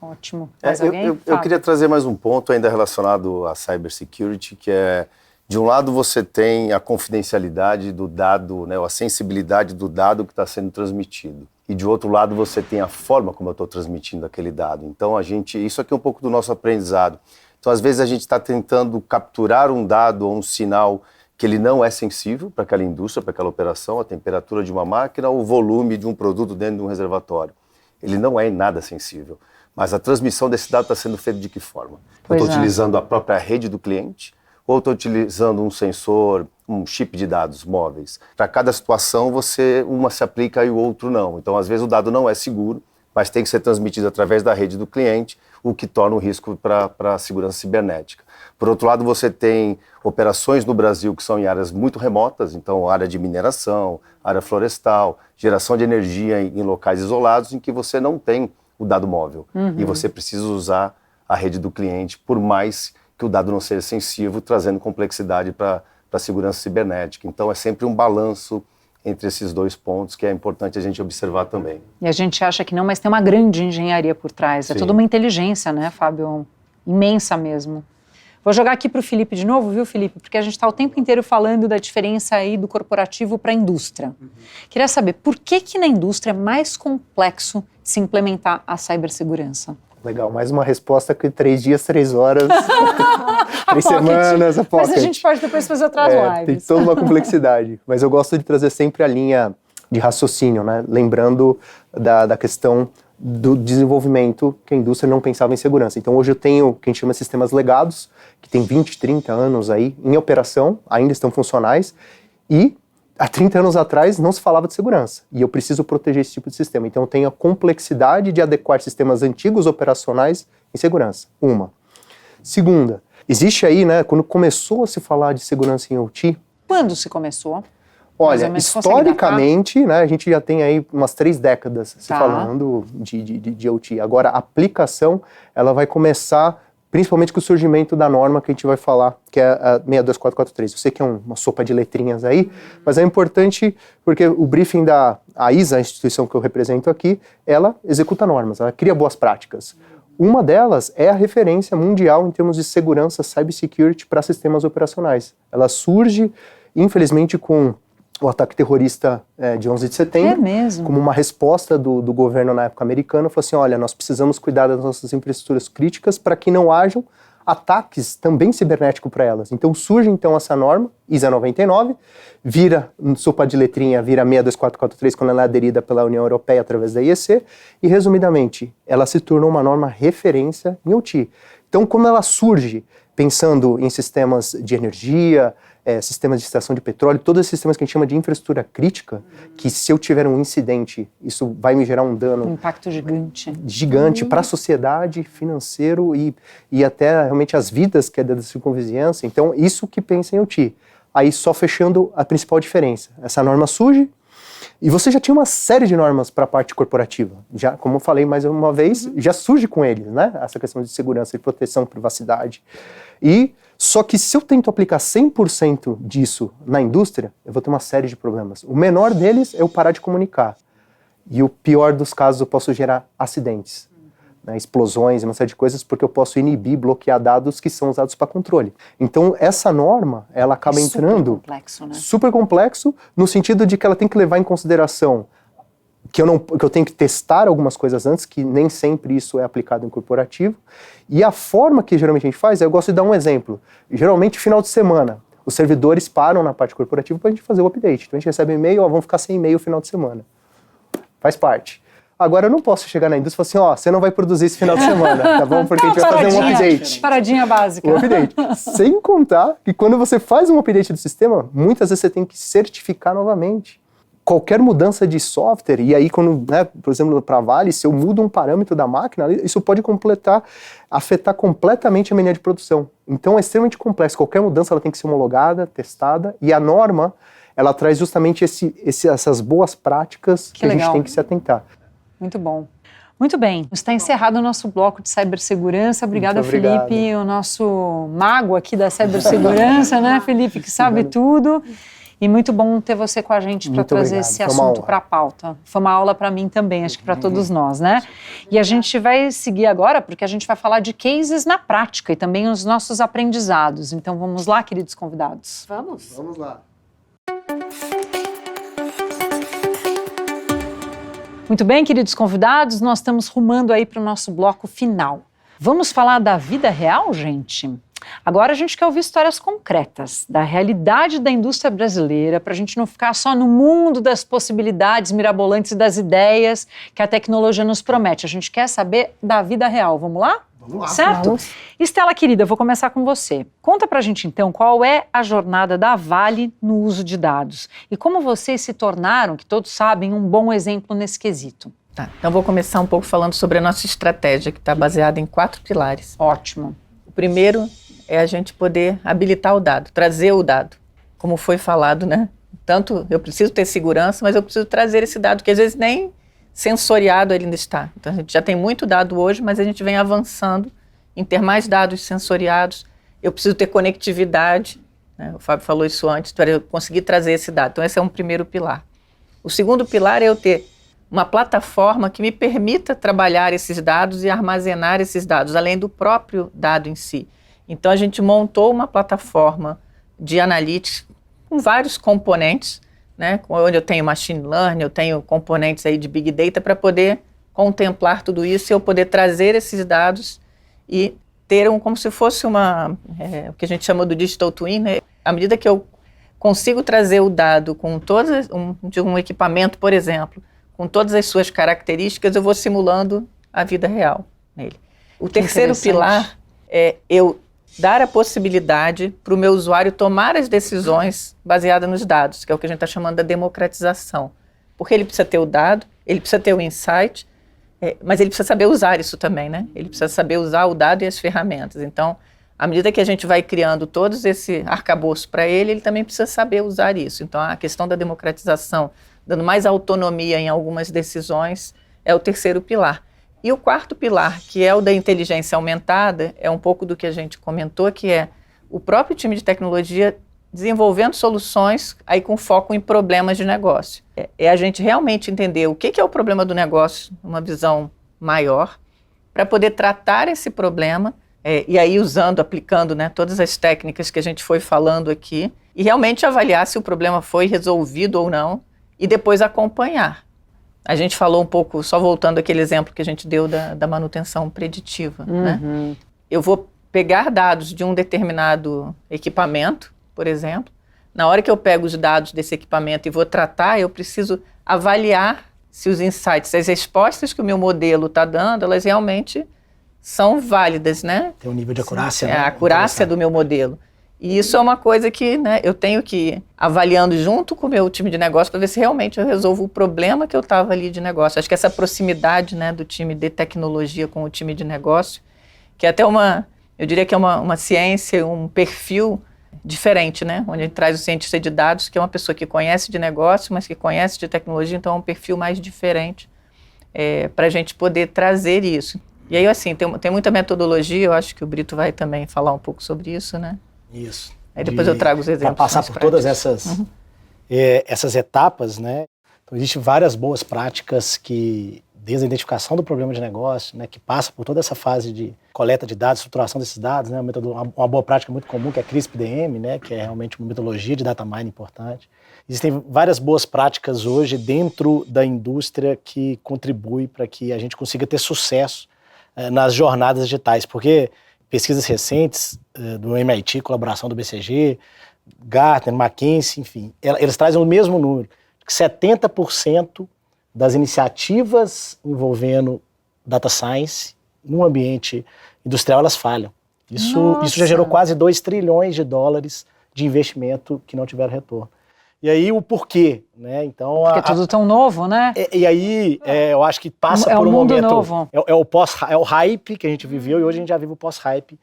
Ótimo. Mais alguém? Eu queria trazer mais um ponto ainda relacionado à cybersecurity, que é, de um lado você tem a confidencialidade do dado, né, a sensibilidade do dado que está sendo transmitido. E de outro lado você tem a forma como eu estou transmitindo aquele dado. Então isso aqui é um pouco do nosso aprendizado. Então às vezes a gente está tentando capturar um dado ou um sinal que ele não é sensível para aquela indústria, para aquela operação, a temperatura de uma máquina ou o volume de um produto dentro de um reservatório. Ele não é em nada sensível. Mas a transmissão desse dado está sendo feita de que forma? Eu estou utilizando a própria rede do cliente ou estou utilizando um sensor, um chip de dados móveis? Para cada situação, uma se aplica e o outro não. Então, às vezes, o dado não é seguro, mas tem que ser transmitido através da rede do cliente, o que torna um risco para a segurança cibernética. Por outro lado, você tem operações no Brasil que são em áreas muito remotas, então área de mineração, área florestal, geração de energia em locais isolados, em que você não tem o dado móvel. E você precisa usar a rede do cliente, por mais que o dado não seja sensível, trazendo complexidade para a segurança cibernética. Então é sempre um balanço entre esses dois pontos que é importante a gente observar também. E a gente acha que não, mas tem uma grande engenharia por trás. É toda uma inteligência, né, Fábio? Imensa mesmo. Vou jogar aqui para o Felipe de novo, viu, Felipe? Porque a gente está o tempo inteiro falando da diferença aí do corporativo para a indústria. Queria saber, por que na indústria é mais complexo se implementar a cibersegurança? Legal, mais uma resposta que 3 dias, 3 horas, 3 semanas, a Pocket. Mas a gente pode depois fazer outras lives. Tem toda uma complexidade, mas eu gosto de trazer sempre a linha de raciocínio, né? Lembrando da questão do desenvolvimento que a indústria não pensava em segurança. Então hoje eu tenho o que a gente chama de sistemas legados, que tem 20, 30 anos aí em operação, ainda estão funcionais, e há 30 anos atrás não se falava de segurança, e eu preciso proteger esse tipo de sistema. Então eu tenho a complexidade de adequar sistemas antigos operacionais em segurança. Uma. Segunda, existe aí, né, quando começou a se falar de segurança em OT... Quando se começou? Olha, historicamente, né, a gente já tem aí umas 3 décadas se falando de OT. Agora, a aplicação, ela vai começar principalmente com o surgimento da norma que a gente vai falar, que é a 62443. Eu sei que é uma sopa de letrinhas aí, mas é importante porque o briefing da ISA, a instituição que eu represento aqui, ela executa normas, ela cria boas práticas. Uma delas é a referência mundial em termos de segurança, cybersecurity para sistemas operacionais. Ela surge, infelizmente, com o ataque terrorista de 11 de setembro, como uma resposta do governo na época americano, falou assim, olha, nós precisamos cuidar das nossas infraestruturas críticas para que não hajam ataques também cibernéticos para elas. Então surge então essa norma, ISA 99, vira, sopa de letrinha, vira 62443 quando ela é aderida pela União Europeia através da IEC, e resumidamente, ela se tornou uma norma referência em OT. Então quando ela surge, pensando em sistemas de energia, sistemas de extração de petróleo, todos esses sistemas que a gente chama de infraestrutura crítica, que se eu tiver um incidente, isso vai me gerar um dano... Um impacto gigante. Gigante para a sociedade, financeiro e até realmente as vidas que é da circunvizinhança. Então, isso que pensa em OT. Aí, só fechando a principal diferença. Essa norma surge e você já tinha uma série de normas para a parte corporativa. Já, como eu falei mais uma vez, já surge com eles, né? Essa questão de segurança, de proteção, privacidade. Só que se eu tento aplicar 100% disso na indústria, eu vou ter uma série de problemas. O menor deles é eu parar de comunicar. E o pior dos casos, eu posso gerar acidentes, né, explosões, uma série de coisas, porque eu posso inibir, bloquear dados que são usados para controle. Então, essa norma, ela acaba entrando... Super complexo, né? Super complexo, no sentido de que ela tem que levar em consideração que eu tenho que testar algumas coisas antes, que nem sempre isso é aplicado em corporativo. E a forma que geralmente a gente faz, eu gosto de dar um exemplo. Geralmente, final de semana, os servidores param na parte corporativa para a gente fazer o update. Então a gente recebe um e-mail, vamos ficar sem e-mail final de semana. Faz parte. Agora eu não posso chegar na indústria e falar assim, você não vai produzir esse final de semana, tá bom? Porque a gente vai fazer um update. Paradinha básica. Um update. Sem contar que quando você faz um update do sistema, muitas vezes você tem que certificar novamente. Qualquer mudança de software, e aí quando, né, por exemplo, para a Vale, se eu mudo um parâmetro da máquina, isso pode afetar completamente a minha linha de produção. Então é extremamente complexo. Qualquer mudança ela tem que ser homologada, testada, e a norma, ela traz justamente essas boas práticas que a gente tem que se atentar. Muito bom. Muito bem, está encerrado o nosso bloco de cibersegurança. Obrigada, Felipe, o nosso mago aqui da cibersegurança, né, Felipe, que sabe tudo. E muito bom ter você com a gente para trazer obrigado. esse Foi uma assunto honra. para a pauta. Foi uma aula para mim também, acho que para todos nós, né? E a gente vai seguir agora porque a gente vai falar de cases na prática e também os nossos aprendizados. Então vamos lá, queridos convidados. Vamos? Vamos lá. Muito bem, queridos convidados, nós estamos rumando aí para o nosso bloco final. Vamos falar da vida real, gente? Agora a gente quer ouvir histórias concretas, da realidade da indústria brasileira, para a gente não ficar só no mundo das possibilidades mirabolantes e das ideias que a tecnologia nos promete. A gente quer saber da vida real. Vamos lá? Vamos lá. Certo? Vamos. Estela, querida, eu vou começar com você. Conta pra gente, então, qual é a jornada da Vale no uso de dados e como vocês se tornaram, que todos sabem, um bom exemplo nesse quesito. Tá, então vou começar um pouco falando sobre a nossa estratégia, que está baseada em 4 pilares. Ótimo. O primeiro é a gente poder habilitar o dado, trazer o dado. Como foi falado, né? Tanto eu preciso ter segurança, mas eu preciso trazer esse dado, que às vezes nem sensoriado ele ainda está. Então a gente já tem muito dado hoje, mas a gente vem avançando em ter mais dados sensoriados. Eu preciso ter conectividade, né? O Fábio falou isso antes, para eu conseguir trazer esse dado. Então esse é um primeiro pilar. O segundo pilar é eu ter uma plataforma que me permita trabalhar esses dados e armazenar esses dados, além do próprio dado em si. Então a gente montou uma plataforma de analytics com vários componentes, né, onde eu tenho machine learning, eu tenho componentes aí de big data para poder contemplar tudo isso e eu poder trazer esses dados e ter como se fosse o que a gente chama do digital twin, né? À medida que eu consigo trazer o dado com de um equipamento, por exemplo, com todas as suas características, eu vou simulando a vida real nele. O terceiro pilar é eu dar a possibilidade para o meu usuário tomar as decisões baseadas nos dados, que é o que a gente está chamando da democratização. Porque ele precisa ter o dado, ele precisa ter o insight, mas ele precisa saber usar isso também, né? Ele precisa saber usar o dado e as ferramentas. Então, à medida que a gente vai criando todos esse arcabouço para ele, ele também precisa saber usar isso. Então, a questão da democratização, dando mais autonomia em algumas decisões, é o terceiro pilar. E o quarto pilar, que é o da inteligência aumentada, é um pouco do que a gente comentou, que é o próprio time de tecnologia desenvolvendo soluções aí com foco em problemas de negócio. É a gente realmente entender o que é o problema do negócio, uma visão maior, para poder tratar esse problema, e aí aplicando, né, todas as técnicas que a gente foi falando aqui, e realmente avaliar se o problema foi resolvido ou não, e depois acompanhar. A gente falou um pouco, só voltando àquele exemplo que a gente deu da manutenção preditiva, né? Eu vou pegar dados de um determinado equipamento, por exemplo. Na hora que eu pego os dados desse equipamento e vou tratar, eu preciso avaliar se os insights, se as respostas que o meu modelo está dando, elas realmente são válidas, né? Tem um nível de acurácia. É a acurácia do meu modelo. E isso é uma coisa que, né, eu tenho que ir avaliando junto com o meu time de negócio para ver se realmente eu resolvo o problema que eu estava ali de negócio. Acho que essa proximidade, né, do time de tecnologia com o time de negócio, que é até eu diria que é uma ciência, um perfil diferente, né, onde a gente traz o cientista de dados, que é uma pessoa que conhece de negócio, mas que conhece de tecnologia, então é um perfil mais diferente para a gente poder trazer isso. E aí, assim, tem muita metodologia, eu acho que o Brito vai também falar um pouco sobre isso, né? Isso. Aí depois eu trago os exemplos. Para passar por todas essas etapas, né? Então, existem várias boas práticas que, desde a identificação do problema de negócio, né, que passa por toda essa fase de coleta de dados, estruturação desses dados, né, uma boa prática muito comum que é a CRISP-DM, né, que é realmente uma metodologia de data mining importante. Existem várias boas práticas hoje dentro da indústria que contribuem para que a gente consiga ter sucesso nas jornadas digitais, porque pesquisas recentes do MIT, colaboração do BCG, Gartner, McKinsey, enfim, eles trazem o mesmo número, que 70% das iniciativas envolvendo data science no ambiente industrial, elas falham. Isso já gerou quase 2 trilhões de dólares de investimento que não tiveram retorno. E aí o porquê, né? Então, porque é tudo tão novo, né? E aí eu acho que passa por um mundo momento novo. É o hype que a gente viveu e hoje a gente já vive o pós-hype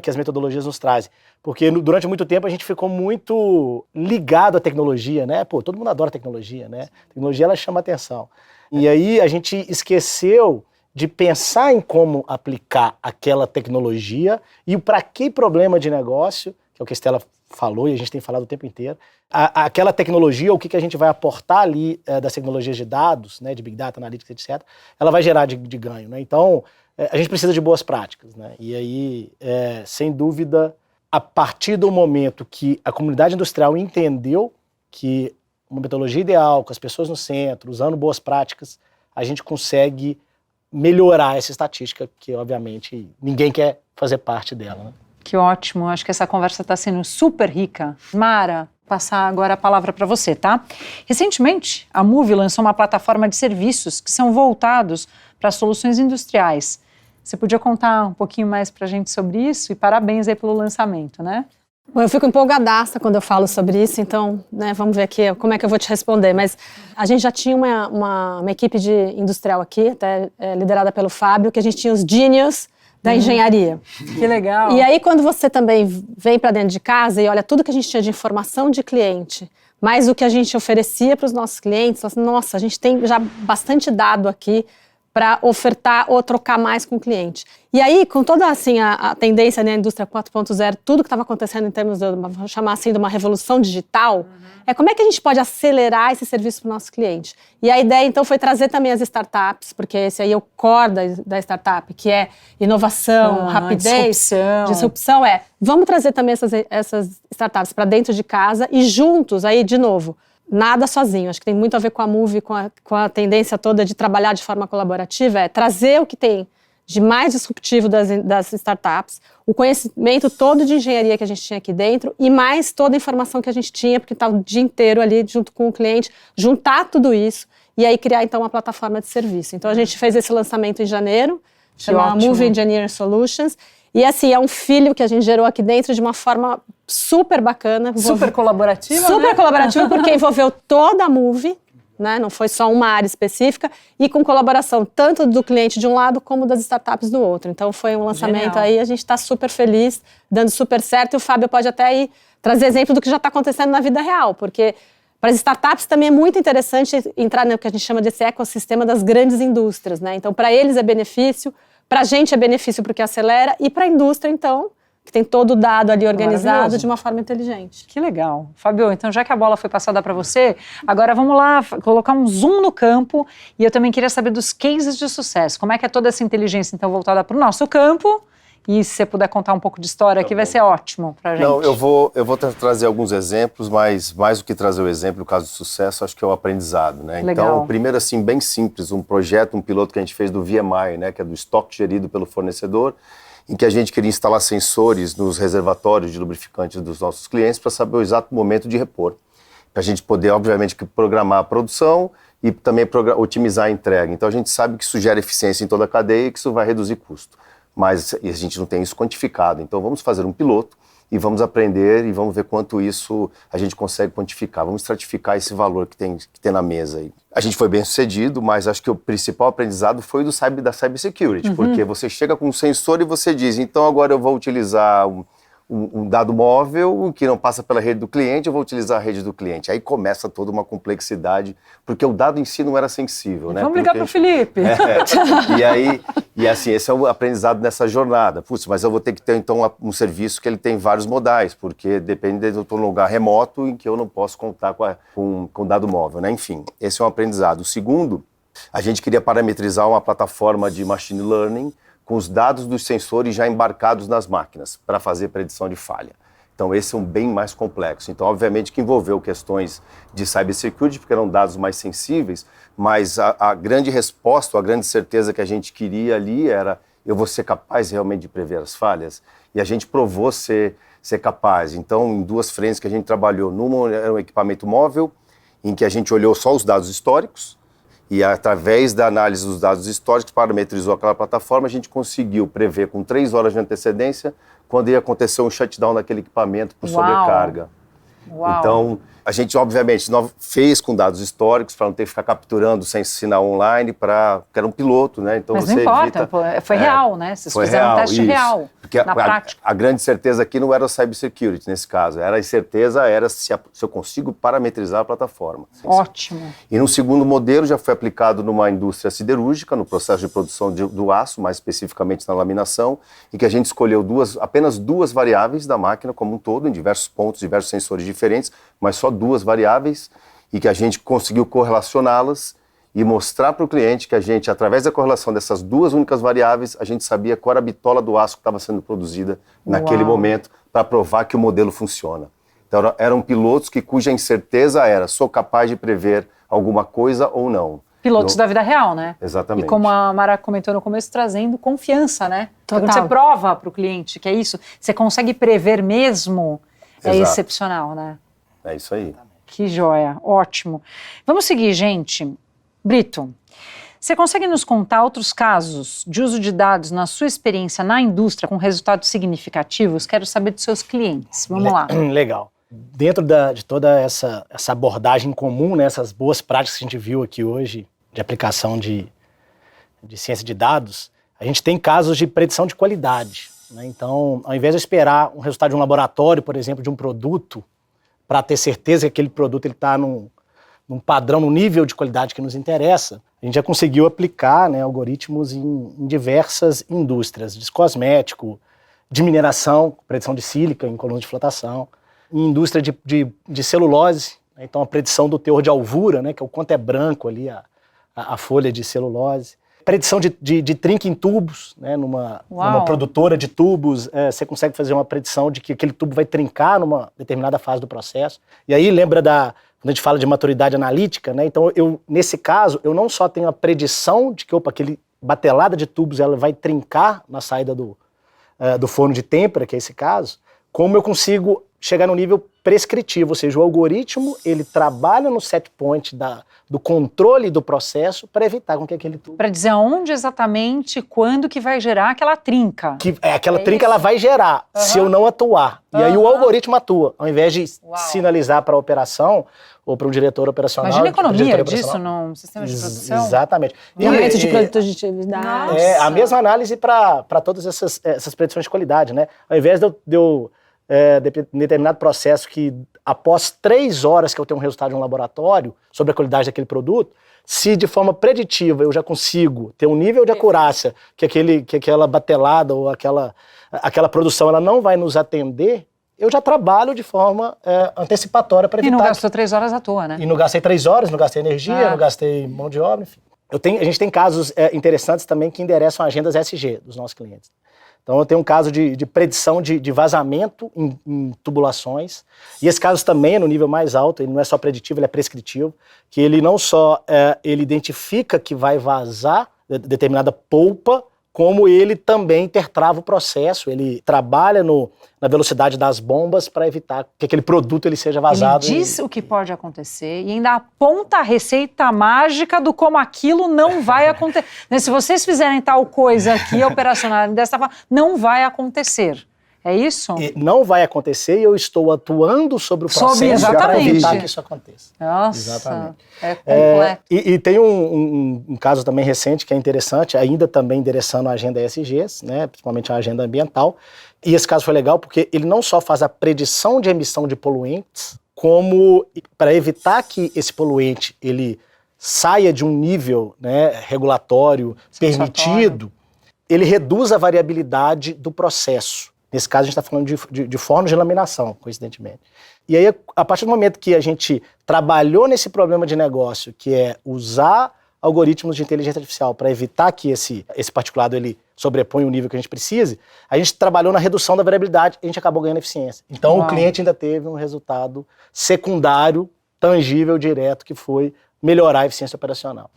que as metodologias nos trazem. Porque durante muito tempo a gente ficou muito ligado à tecnologia, né? Pô, todo mundo adora tecnologia, né? A tecnologia, ela chama atenção. E aí a gente esqueceu de pensar em como aplicar aquela tecnologia e para que problema de negócio que é o que a Estela falou e a gente tem falado o tempo inteiro. Aquela tecnologia, o que a gente vai aportar ali das tecnologias de dados, né, de Big Data, Analytics, etc., ela vai gerar de ganho, né? Então, a gente precisa de boas práticas, né? E aí, sem dúvida, a partir do momento que a comunidade industrial entendeu que uma metodologia ideal, com as pessoas no centro, usando boas práticas, a gente consegue melhorar essa estatística, que obviamente ninguém quer fazer parte dela, né? Que ótimo, acho que essa conversa está sendo super rica. Mara, passar agora a palavra para você, tá? Recentemente, a Moove lançou uma plataforma de serviços que são voltados para soluções industriais. Você podia contar um pouquinho mais para a gente sobre isso? E parabéns aí pelo lançamento, né? Bom, eu fico empolgadaça quando eu falo sobre isso, então, né, vamos ver aqui como é que eu vou te responder. Mas a gente já tinha uma equipe de industrial aqui, até liderada pelo Fábio, que a gente tinha os genius da engenharia. Que legal. E aí, quando você também vem para dentro de casa e olha tudo que a gente tinha de informação de cliente, mais o que a gente oferecia para os nossos clientes, nossa, a gente tem já bastante dado aqui para ofertar ou trocar mais com o cliente. E aí, com toda assim, a tendência da indústria 4.0, tudo que estava acontecendo em termos de, vamos chamar assim, de uma revolução digital, como é que a gente pode acelerar esse serviço para o nosso cliente? E a ideia, então, foi trazer também as startups, porque esse aí é o core da startup, que é inovação, rapidez, disrupção. Vamos trazer também essas startups para dentro de casa e juntos, aí, de novo, nada sozinho. Acho que tem muito a ver com a Moove, com a tendência toda de trabalhar de forma colaborativa, trazer o que tem de mais disruptivo das startups, o conhecimento todo de engenharia que a gente tinha aqui dentro e mais toda a informação que a gente tinha, porque estava o dia inteiro ali junto com o cliente, juntar tudo isso e aí criar então uma plataforma de serviço. Então a gente fez esse lançamento em janeiro, chama Moove Engineering Solutions, e assim, é um filho que a gente gerou aqui dentro de uma forma super bacana. Super colaborativa, super, né? Colaborativa, porque envolveu toda a Moove, né? Não foi só uma área específica, e com colaboração tanto do cliente de um lado como das startups do outro. Então foi um lançamento aí, a gente está super feliz, dando super certo, e o Fábio pode até aí trazer exemplo do que já está acontecendo na vida real, porque para as startups também é muito interessante entrar no que a gente chama desse ecossistema das grandes indústrias, né? Então para eles é benefício, para a gente é benefício porque acelera, e para a indústria, então, que tem todo o dado ali organizado de uma forma inteligente. Que legal. Fábio, então já que a bola foi passada para você, agora vamos lá colocar um zoom no campo, e eu também queria saber dos cases de sucesso. Como é que é toda essa inteligência, então, voltada para o nosso campo? E se você puder contar um pouco de história aqui, vai ser ótimo para a gente. Não, eu vou trazer alguns exemplos, mas mais do que trazer o exemplo, o caso de sucesso, acho que é o aprendizado, né? Legal. Então, primeiro assim, bem simples, um projeto, um piloto que a gente fez do VMI, né, que é do estoque gerido pelo fornecedor, em que a gente queria instalar sensores nos reservatórios de lubrificantes dos nossos clientes para saber o exato momento de repor. Para a gente poder, obviamente, programar a produção e também otimizar a entrega. Então, a gente sabe que isso gera eficiência em toda a cadeia e que isso vai reduzir custo. Mas a gente não tem isso quantificado. Então, vamos fazer um piloto e vamos aprender e vamos ver quanto isso a gente consegue quantificar. Vamos estratificar esse valor que tem na mesa aí. A gente foi bem sucedido, mas acho que o principal aprendizado foi da cybersecurity, porque você chega com um sensor e você diz, então agora eu vou utilizar um dado móvel que não passa pela rede do cliente, eu vou utilizar a rede do cliente. Aí começa toda uma complexidade, porque o dado em si não era sensível, né? Vamos ligar para o Felipe. E assim, esse é o aprendizado nessa jornada. Putz, mas eu vou ter que ter então um serviço que ele tem vários modais, porque depende de eu estar num lugar remoto em que eu não posso contar com dado móvel, né? Enfim, esse é um aprendizado. O segundo, a gente queria parametrizar uma plataforma de machine learning com os dados dos sensores já embarcados nas máquinas para fazer predição de falha. Então, esse é um bem mais complexo. Então, obviamente que envolveu questões de cybersecurity, porque eram dados mais sensíveis, mas a grande resposta, a grande certeza que a gente queria ali era eu vou ser capaz realmente de prever as falhas? E a gente provou ser capaz. Então, em duas frentes que a gente trabalhou, numa era um equipamento móvel, em que a gente olhou só os dados históricos, e através da análise dos dados históricos, parametrizou aquela plataforma, a gente conseguiu prever com 3 horas de antecedência quando ia acontecer um shutdown daquele equipamento por sobrecarga. Uau. Então, a gente, obviamente, fez com dados históricos para não ter que ficar capturando sem sinal online, porque era um piloto, né? Então, mas você não importa, evita, foi real, né? Vocês foi fizeram real, um teste isso. real. Porque na prática? A grande certeza aqui não era o cybersecurity nesse caso, a certeza era se eu consigo parametrizar a plataforma. Ótimo. E no segundo modelo já foi aplicado numa indústria siderúrgica, no processo de produção do aço, mais especificamente na laminação, em que a gente escolheu apenas duas variáveis da máquina como um todo, em diversos pontos, diversos sensores diferentes, mas só duas variáveis, e que a gente conseguiu correlacioná-las e mostrar para o cliente que a gente, através da correlação dessas duas únicas variáveis, a gente sabia qual era a bitola do aço que estava sendo produzida naquele momento, para provar que o modelo funciona. Então eram pilotos cuja incerteza era, sou capaz de prever alguma coisa ou não. Pilotos da vida real, né? Exatamente. E como a Mara comentou no começo, trazendo confiança, né? Total. Quando você prova para o cliente que é isso, você consegue prever mesmo, é Exato. excepcional, né? É isso aí. Que joia, ótimo. Vamos seguir, gente. Brito, você consegue nos contar outros casos de uso de dados na sua experiência na indústria com resultados significativos? Quero saber dos seus clientes. Vamos lá. Legal. Dentro de toda essa abordagem comum, né, essas boas práticas que a gente viu aqui hoje, de aplicação de ciência de dados, a gente tem casos de predição de qualidade, né? Então, ao invés de esperar um resultado de um laboratório, por exemplo, de um produto, para ter certeza que aquele produto está num padrão, no nível de qualidade que nos interessa, a gente já conseguiu aplicar, né, algoritmos em diversas indústrias, de cosmético, de mineração, predição de sílica em colunas de flotação, em indústria de celulose, né, então a predição do teor de alvura, né, que é o quanto é branco ali a folha de celulose, predição de trinca em tubos, né, numa produtora de tubos, você consegue fazer uma predição de que aquele tubo vai trincar numa determinada fase do processo. E aí lembra quando a gente fala de maturidade analítica, né, então nesse caso, eu não só tenho a predição de que, aquele batelada de tubos ela vai trincar na saída do forno de têmpera, que é esse caso, como eu consigo chegar no nível prescritivo, ou seja, o algoritmo ele trabalha no set point do controle do processo para evitar com que aquele tubo... Para dizer onde exatamente, quando que vai gerar aquela trinca. Aquela trinca ela vai gerar, se eu não atuar. E aí o algoritmo atua, ao invés de sinalizar para a operação ou para o diretor operacional. Imagina a economia disso num sistema de produção. Exatamente. E aumento de produtividade. A mesma análise para todas essas predições de qualidade, né? Ao invés de eu em determinado processo que após 3 horas que eu tenho um resultado de um laboratório sobre a qualidade daquele produto, se de forma preditiva eu já consigo ter um nível de acurácia que aquela batelada ou aquela produção ela não vai nos atender, eu já trabalho de forma antecipatória para evitar... E não gastou 3 horas à toa, né? E não gastei 3 horas, não gastei energia, não gastei mão de obra, enfim. A gente tem casos interessantes também que endereçam agendas SG dos nossos clientes. Então, eu tenho um caso de predição de vazamento em tubulações. E esse caso também é no nível mais alto, ele não é só preditivo, ele é prescritivo, que ele não só ele identifica que vai vazar determinada polpa, como ele também intertrava o processo, ele trabalha na velocidade das bombas para evitar que aquele produto ele seja vazado. Ele diz o que pode acontecer e ainda aponta a receita mágica do como aquilo não vai acontecer. Se vocês fizerem tal coisa aqui, operacional dessa forma, não vai acontecer. É isso? Não vai acontecer e eu estou atuando sobre o processo para evitar que isso aconteça. Nossa, exatamente. É complexo. E tem um caso também recente que é interessante, ainda também endereçando a agenda ESGs, né, principalmente a agenda ambiental. E esse caso foi legal porque ele não só faz a predição de emissão de poluentes, como para evitar que esse poluente ele saia de um nível, né, regulatório permitido, ele reduz a variabilidade do processo. Nesse caso, a gente está falando de forno de laminação, coincidentemente. E aí, a partir do momento que a gente trabalhou nesse problema de negócio, que é usar algoritmos de inteligência artificial para evitar que esse particulado ele sobreponha o nível que a gente precise, a gente trabalhou na redução da variabilidade e a gente acabou ganhando eficiência. Então, o cliente ainda teve um resultado secundário, tangível, direto, que foi melhorar a eficiência operacional.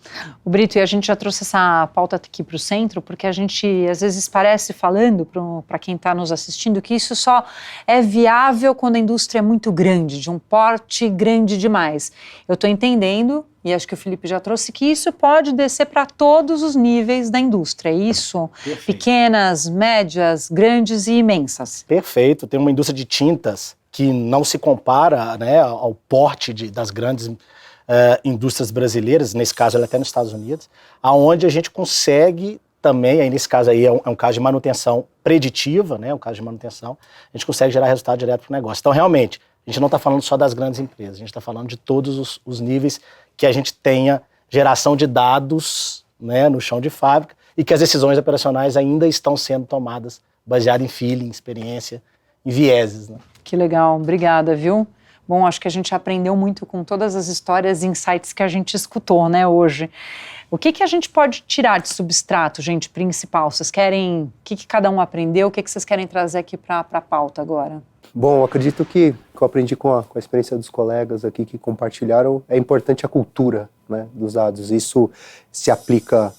O Brito, e a gente já trouxe essa pauta aqui para o centro, porque a gente, às vezes, parece falando para quem está nos assistindo que isso só é viável quando a indústria é muito grande, de um porte grande demais. Eu estou entendendo, e acho que o Felipe já trouxe, que isso pode descer para todos os níveis da indústria. Isso, perfeito. Pequenas, médias, grandes e imensas. Perfeito. Tem uma indústria de tintas que não se compara, né, ao porte das grandes indústrias brasileiras, nesse caso ela até nos Estados Unidos, aonde a gente consegue também, aí nesse caso aí é um caso de manutenção preditiva, né, um caso de manutenção, a gente consegue gerar resultado direto para o negócio. Então, realmente, a gente não está falando só das grandes empresas, a gente está falando de todos os níveis que a gente tenha geração de dados, né, no chão de fábrica e que as decisões operacionais ainda estão sendo tomadas baseado em feeling, experiência, em vieses, né? Que legal, obrigada, viu? Bom, acho que a gente aprendeu muito com todas as histórias e insights que a gente escutou, né, hoje. O que a gente pode tirar de substrato, gente, principal? Vocês querem... O que cada um aprendeu? O que vocês querem trazer aqui para a pauta agora? Bom, acredito que eu aprendi com a experiência dos colegas aqui que compartilharam, é importante a cultura, né, dos dados. Isso se aplica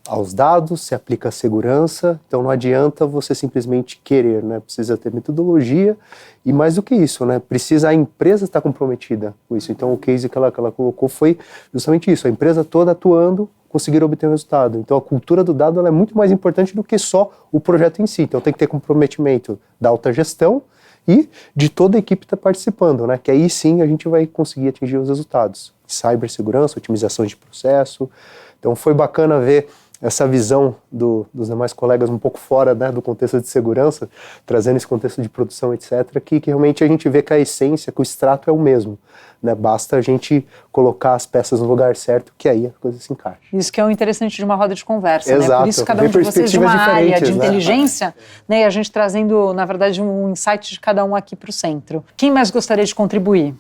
aos dados, se aplica à segurança, então não adianta você simplesmente querer, né? Precisa ter metodologia e mais do que isso, né? Precisa a empresa estar comprometida com isso. Então o case que ela colocou foi justamente isso, a empresa toda atuando, conseguir obter um resultado. Então a cultura do dado ela é muito mais importante do que só o projeto em si. Então tem que ter comprometimento da alta gestão e de toda a equipe que está participando, né? Que aí sim a gente vai conseguir atingir os resultados. Cibersegurança, otimizações de processo. Então foi bacana ver essa visão dos demais colegas um pouco fora, né, do contexto de segurança, trazendo esse contexto de produção, etc., que realmente a gente vê que a essência, que o extrato é o mesmo, né? Basta a gente colocar as peças no lugar certo, que aí a coisa se encaixa. Isso que é o interessante de uma roda de conversa, Exato. né? Por isso cada um de vocês de uma área de inteligência, né? E a gente trazendo, na verdade, um insight de cada um aqui para o centro. Quem mais gostaria de contribuir?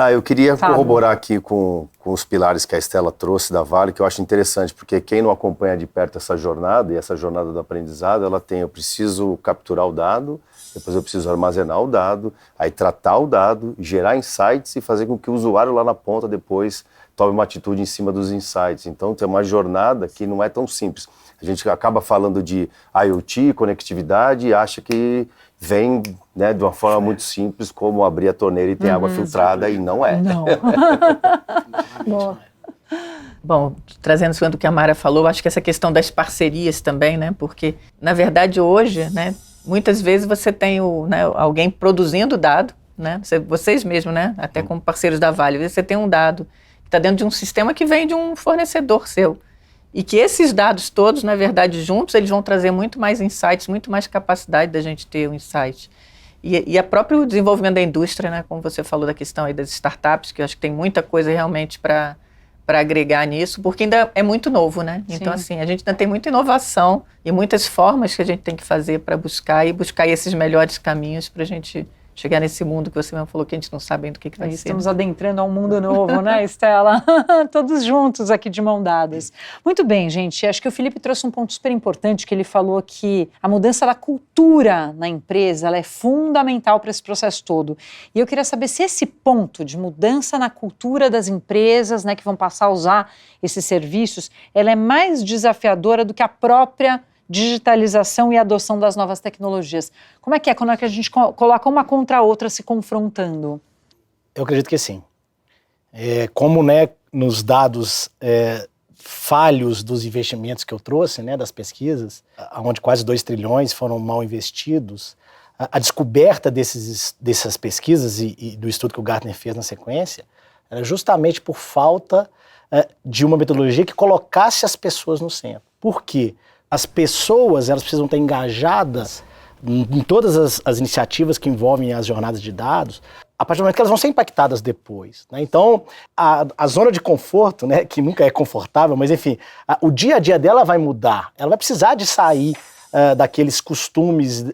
Eu queria corroborar aqui com os pilares que a Estela trouxe da Vale, que eu acho interessante, porque quem não acompanha de perto essa jornada, e essa jornada do aprendizado, eu preciso capturar o dado, depois eu preciso armazenar o dado, aí tratar o dado, gerar insights e fazer com que o usuário lá na ponta depois tome uma atitude em cima dos insights. Então tem uma jornada que não é tão simples. A gente acaba falando de IoT, conectividade, e acha que vem, né, de uma forma muito simples, como abrir a torneira e ter água filtrada, e não é. Não. Bom, trazendo isso do que a Mara falou, acho que essa questão das parcerias também, né, porque, na verdade, hoje, né, muitas vezes você tem alguém produzindo dado, né, vocês mesmos, né, até como parceiros da Vale, às vezes você tem um dado que está dentro de um sistema que vem de um fornecedor seu. E que esses dados todos, na verdade, juntos, eles vão trazer muito mais insights, muito mais capacidade da gente ter um insight. E a próprio desenvolvimento da indústria, né, como você falou da questão aí das startups, que eu acho que tem muita coisa realmente para agregar nisso, porque ainda é muito novo, né? Sim. Então, assim, a gente ainda tem muita inovação e muitas formas que a gente tem que fazer para buscar esses melhores caminhos para a gente chegar nesse mundo que você mesmo falou que a gente não sabe ainda o que vai ser. Estamos adentrando a um mundo novo, né, Estela? Todos juntos aqui de mão dadas. Muito bem, gente. Acho que o Felipe trouxe um ponto super importante, que ele falou que a mudança da cultura na empresa ela é fundamental para esse processo todo. E eu queria saber se esse ponto de mudança na cultura das empresas, né, que vão passar a usar esses serviços, ela é mais desafiadora do que a própria digitalização e adoção das novas tecnologias. Como é que quando a gente coloca uma contra a outra se confrontando? Eu acredito que sim. Como, né, nos dados falhos dos investimentos que eu trouxe, né, das pesquisas, onde quase 2 trilhões foram mal investidos, a descoberta dessas pesquisas e do estudo que o Gartner fez na sequência era justamente por falta de uma metodologia que colocasse as pessoas no centro. Por quê? As pessoas elas precisam estar engajadas em todas as iniciativas que envolvem as jornadas de dados, a partir do momento que elas vão ser impactadas depois, né? Então, a zona de conforto, né, que nunca é confortável, mas enfim, o dia a dia dela vai mudar. Ela vai precisar de sair daqueles costumes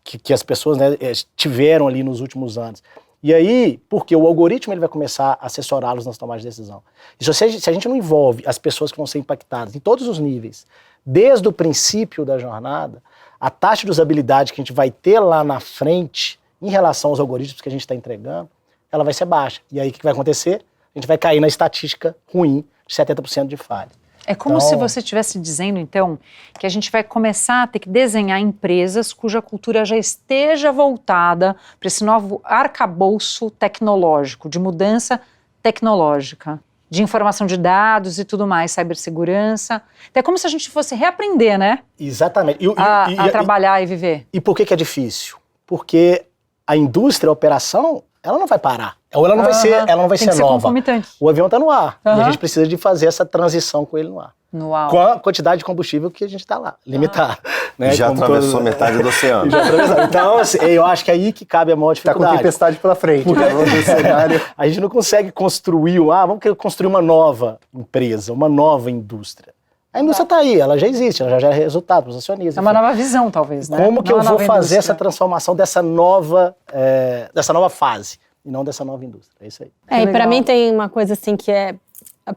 que as pessoas, né, tiveram ali nos últimos anos. E aí, porque o algoritmo ele vai começar a assessorá-los nas tomadas de decisão. E se a gente não envolve as pessoas que vão ser impactadas em todos os níveis, desde o princípio da jornada, a taxa de usabilidade que a gente vai ter lá na frente, em relação aos algoritmos que a gente está entregando, ela vai ser baixa. E aí o que vai acontecer? A gente vai cair na estatística ruim de 70% de falha. É como se você estivesse dizendo, então, que a gente vai começar a ter que desenhar empresas cuja cultura já esteja voltada para esse novo arcabouço tecnológico, de mudança tecnológica, de informação de dados e tudo mais, cibersegurança. Então é como se a gente fosse reaprender, né? Exatamente. A trabalhar e viver. E por que é difícil? Porque a indústria, a operação, ela não vai parar. Ou ela não vai ser, Tem que ser nova. concomitante. O avião está no ar. E a gente precisa de fazer essa transição com ele no ar. Uau. Com a quantidade de combustível que a gente está lá, limitar. Né? Já atravessou metade do oceano. Então, assim, eu acho que é aí que cabe a maior Tá com dificuldade. tempestade pela frente. Né? Cenário. A gente não consegue construir, vamos querer construir uma nova empresa, uma nova indústria. A indústria está aí, ela já existe, ela já gera resultado para os acionistas. É uma nova visão, talvez, né? Como que Não eu uma vou nova fazer indústria. essa transformação dessa nova fase, e não dessa nova indústria? É isso aí. E legal. para mim tem uma coisa assim que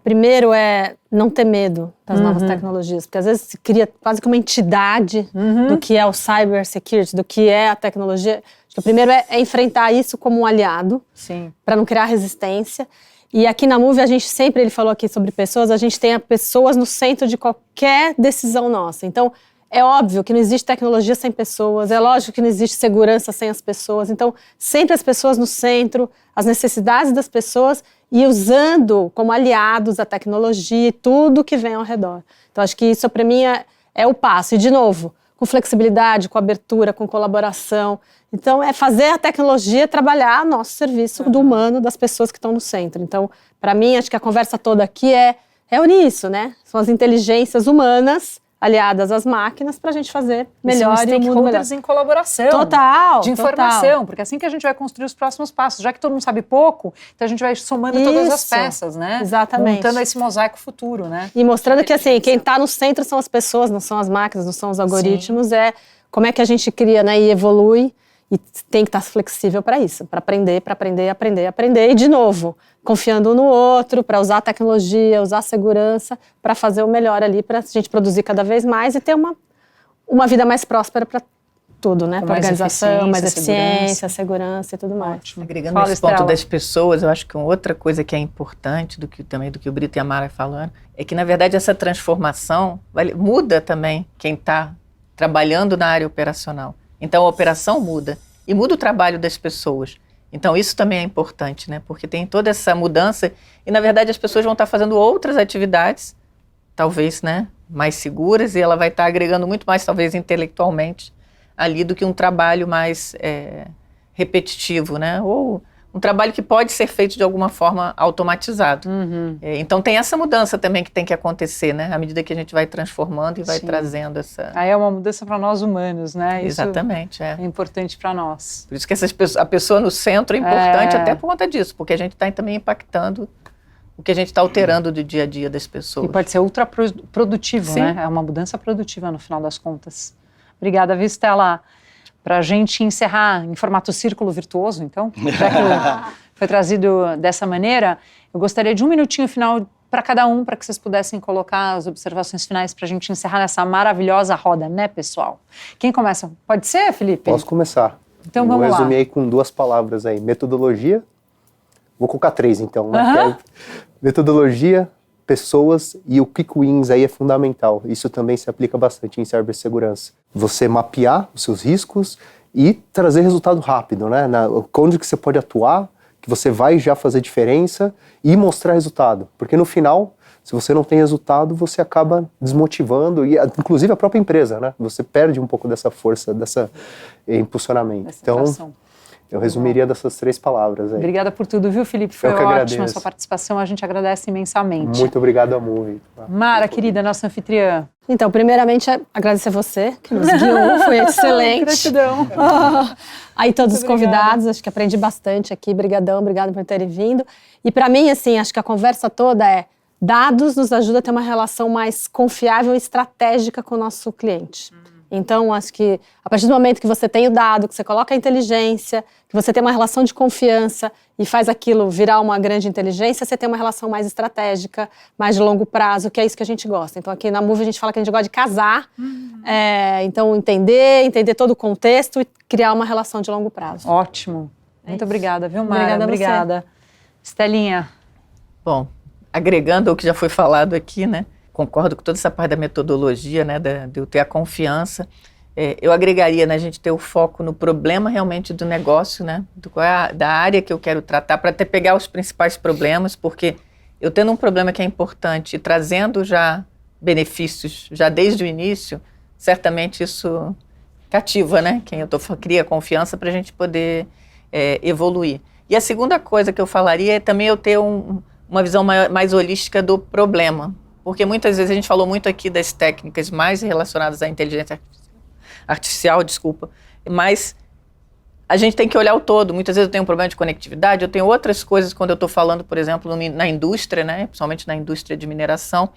primeiro é não ter medo das novas tecnologias, porque às vezes se cria quase que uma entidade do que é o cybersecurity, do que é a tecnologia. Acho que o primeiro é enfrentar isso como um aliado, Sim. para não criar resistência. E aqui na Moove, a gente sempre, ele falou aqui sobre pessoas, a gente tem pessoas no centro de qualquer decisão nossa. Então, é óbvio que não existe tecnologia sem pessoas, é lógico que não existe segurança sem as pessoas. Então, sempre as pessoas no centro, as necessidades das pessoas e usando como aliados a tecnologia e tudo que vem ao redor. Então, acho que isso, para mim, é o passo. E, de novo, com flexibilidade, com abertura, com colaboração. Então, é fazer a tecnologia trabalhar nosso serviço do humano, das pessoas que estão no centro. Então, para mim, acho que a conversa toda aqui é unir isso, né? São as inteligências humanas aliadas às máquinas para a gente fazer melhor e e o mundo melhor. em colaboração. Total, De informação, porque é assim que a gente vai construir os próximos passos. Já que todo mundo sabe pouco, então a gente vai somando todas as Isso, peças, né? exatamente. Montando esse mosaico futuro, né? E mostrando que, assim, quem está no centro são as pessoas, não são as máquinas, não são os algoritmos. É como é que a gente cria, né, e evolui. E tem que estar flexível para isso, para aprender, aprender. E, de novo, confiando um no outro, para usar a tecnologia, usar a segurança, para fazer o melhor ali, para a gente produzir cada vez mais e ter uma vida mais próspera para tudo, né? Para organização, mais eficiência, segurança e tudo mais. Ótimo. Agregando Fala, esse ponto Estela. das pessoas, eu acho que uma outra coisa que é importante, do que o Brito e a Mara falando, é que, na verdade, essa transformação muda também quem está trabalhando na área operacional. Então, a operação muda e muda o trabalho das pessoas. Então, isso também é importante, né? Porque tem toda essa mudança e, na verdade, as pessoas vão estar fazendo outras atividades, talvez, né, mais seguras, e ela vai estar agregando muito mais, talvez, intelectualmente, ali do que um trabalho mais repetitivo, né? Ou um trabalho que pode ser feito de alguma forma automatizado. Então tem essa mudança também que tem que acontecer, né? À medida que a gente vai transformando e vai trazendo essa... Aí é uma mudança para nós humanos, né? Exatamente, Isso é importante para nós. Por isso que a pessoa no centro é importante até por conta disso, porque a gente está também impactando o que a gente está alterando do dia a dia das pessoas. E pode ser ultra produtivo, Sim. né? É uma mudança produtiva no final das contas. Obrigada, viu, Estela? Para a gente encerrar em formato círculo virtuoso, então, já que foi trazido dessa maneira, eu gostaria de um minutinho final para cada um, para que vocês pudessem colocar as observações finais para a gente encerrar nessa maravilhosa roda, né, pessoal? Quem começa? Pode ser, Felipe? Posso começar. Então vamos Vou lá. resumir aí com 2 palavras aí. Metodologia. Vou colocar 3 então, né? Que é metodologia, pessoas e o quick wins aí é fundamental. Isso também se aplica bastante em cibersegurança. Você mapear os seus riscos e trazer resultado rápido, né? Onde que você pode atuar, que você vai já fazer diferença e mostrar resultado. Porque no final, se você não tem resultado, você acaba desmotivando, e inclusive a própria empresa, né? Você perde um pouco dessa força, dessa impulsionamento. Essa Então, tração. eu resumiria dessas 3 palavras aí. Obrigada por tudo, viu, Felipe? Foi Eu que ótima agradeço. a sua participação, a gente agradece imensamente. Muito obrigado a Moove. Mara, querida, nossa anfitriã. Então, primeiramente, agradecer você, que nos guiou, foi excelente. Gratidão. Aí todos os Muito obrigada. convidados, acho que aprendi bastante aqui, obrigado por terem vindo. E para mim, assim, acho que a conversa toda dados nos ajuda a ter uma relação mais confiável e estratégica com o nosso cliente. Então, acho que a partir do momento que você tem o dado, que você coloca a inteligência, que você tem uma relação de confiança e faz aquilo virar uma grande inteligência, você tem uma relação mais estratégica, mais de longo prazo, que é isso que a gente gosta. Então, aqui na Moove a gente fala que a gente gosta de casar, então entender todo o contexto e criar uma relação de longo prazo. Ótimo. Muito obrigada, viu, Mara? Obrigada a você. Obrigada. Estelinha. Bom, agregando ao que já foi falado aqui, né? Concordo com toda essa parte da metodologia, né? De eu ter a confiança. Eu agregaria, né, a gente ter o foco no problema realmente do negócio, né? Da área que eu quero tratar, para até pegar os principais problemas, porque eu tendo um problema que é importante e trazendo já benefícios já desde o início, certamente isso cativa, né? Quem eu cria confiança para a gente poder evoluir. E a segunda coisa que eu falaria é também eu ter uma visão mais holística do problema. Porque muitas vezes a gente falou muito aqui das técnicas mais relacionadas à inteligência artificial, mas a gente tem que olhar o todo. Muitas vezes eu tenho um problema de conectividade, eu tenho outras coisas quando eu estou falando, por exemplo, na indústria, né, principalmente na indústria de mineração,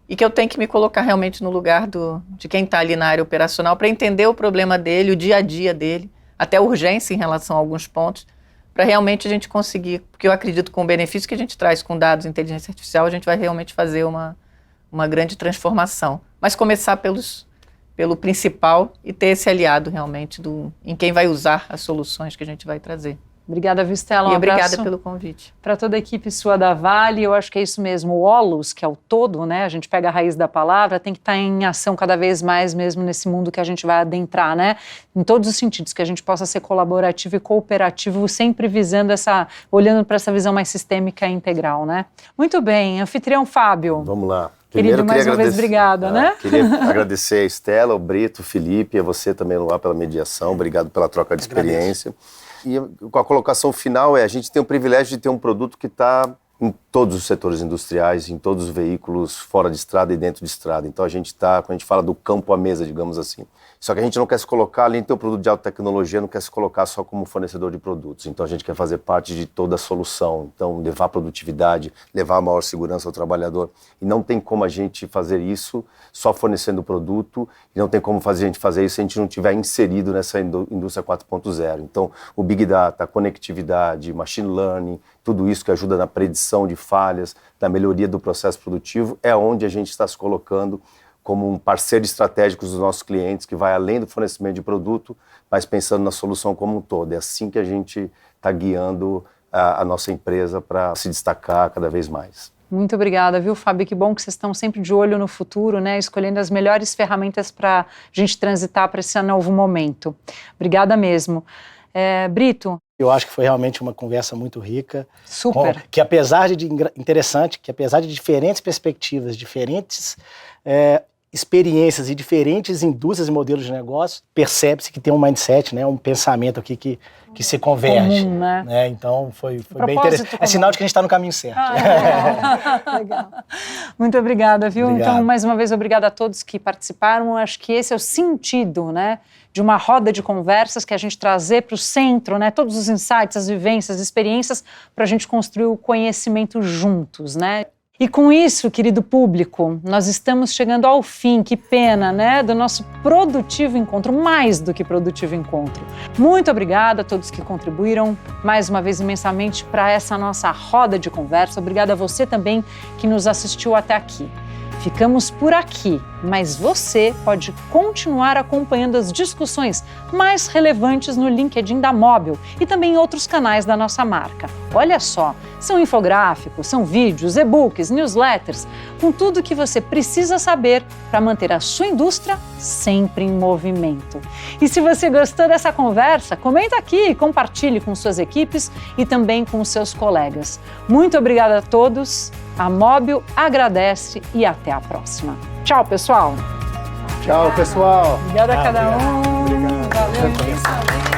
e que eu tenho que me colocar realmente no lugar de quem está ali na área operacional para entender o problema dele, o dia a dia dele, até a urgência em relação a alguns pontos, para realmente a gente conseguir, porque eu acredito que com o benefício que a gente traz com dados de inteligência artificial, a gente vai realmente fazer uma grande transformação. Mas começar pelo principal e ter esse aliado realmente em quem vai usar as soluções que a gente vai trazer. Obrigada, Vistela. E obrigada pelo convite. Para toda a equipe sua da Vale, eu acho que é isso mesmo. O Olus, que é o todo, né? A gente pega a raiz da palavra, tem que estar em ação cada vez mais mesmo nesse mundo que a gente vai adentrar, né? Em todos os sentidos, que a gente possa ser colaborativo e cooperativo, sempre olhando para essa visão mais sistêmica e integral, né? Muito bem, anfitrião Fábio. Vamos lá. Querido, mais uma vez, obrigada, né? Queria agradecer a Estela, o Brito, o Felipe, a você também, Luá, pela mediação. Obrigado pela troca de experiência. E com a colocação final a gente tem o privilégio de ter um produto que está em todos os setores industriais, em todos os veículos fora de estrada e dentro de estrada. Então a gente está, quando a gente fala do campo à mesa, digamos assim. Só que a gente não quer se colocar, além de ter um produto de alta tecnologia, não quer se colocar só como fornecedor de produtos. Então a gente quer fazer parte de toda a solução. Então levar produtividade, levar a maior segurança ao trabalhador. E não tem como a gente fazer isso só fornecendo o produto, e não tem como a gente fazer isso se a gente não estiver inserido nessa indústria 4.0. Então o Big Data, a conectividade, machine learning, tudo isso que ajuda na predição de falhas, na melhoria do processo produtivo, é onde a gente está se colocando como um parceiro estratégico dos nossos clientes, que vai além do fornecimento de produto, mas pensando na solução como um todo. É assim que a gente está guiando a nossa empresa para se destacar cada vez mais. Muito obrigada, viu, Fábio? Que bom que vocês estão sempre de olho no futuro, né? Escolhendo as melhores ferramentas para a gente transitar para esse novo momento. Obrigada mesmo. Brito? Eu acho que foi realmente uma conversa muito rica. Super. Que apesar de interessante, que apesar de diferentes perspectivas, diferentes experiências e diferentes indústrias e modelos de negócio, percebe-se que tem um mindset, né, um pensamento aqui que se converge. Comum, né? Então foi bem interessante. Comum. É sinal de que a gente está no caminho certo. Legal. Muito obrigada, viu? Obrigado. Então, mais uma vez, obrigada a todos que participaram. Acho que esse é o sentido, né, de uma roda de conversas que a gente trazer para o centro, né, todos os insights, as vivências, as experiências, para a gente construir o conhecimento juntos, né? E com isso, querido público, nós estamos chegando ao fim, que pena, né, do nosso produtivo encontro, mais do que produtivo encontro. Muito obrigada a todos que contribuíram, mais uma vez imensamente, para essa nossa roda de conversa. Obrigada a você também que nos assistiu até aqui. Ficamos por aqui, mas você pode continuar acompanhando as discussões mais relevantes no LinkedIn da Mobil e também em outros canais da nossa marca. Olha só, são infográficos, são vídeos, e-books, newsletters, com tudo o que você precisa saber para manter a sua indústria sempre em movimento. E se você gostou dessa conversa, comenta aqui, compartilhe com suas equipes e também com os seus colegas. Muito obrigada a todos. A Mobil agradece e até a próxima. Tchau, pessoal! Tchau, pessoal! Obrigada a cada um! Obrigado. Valeu,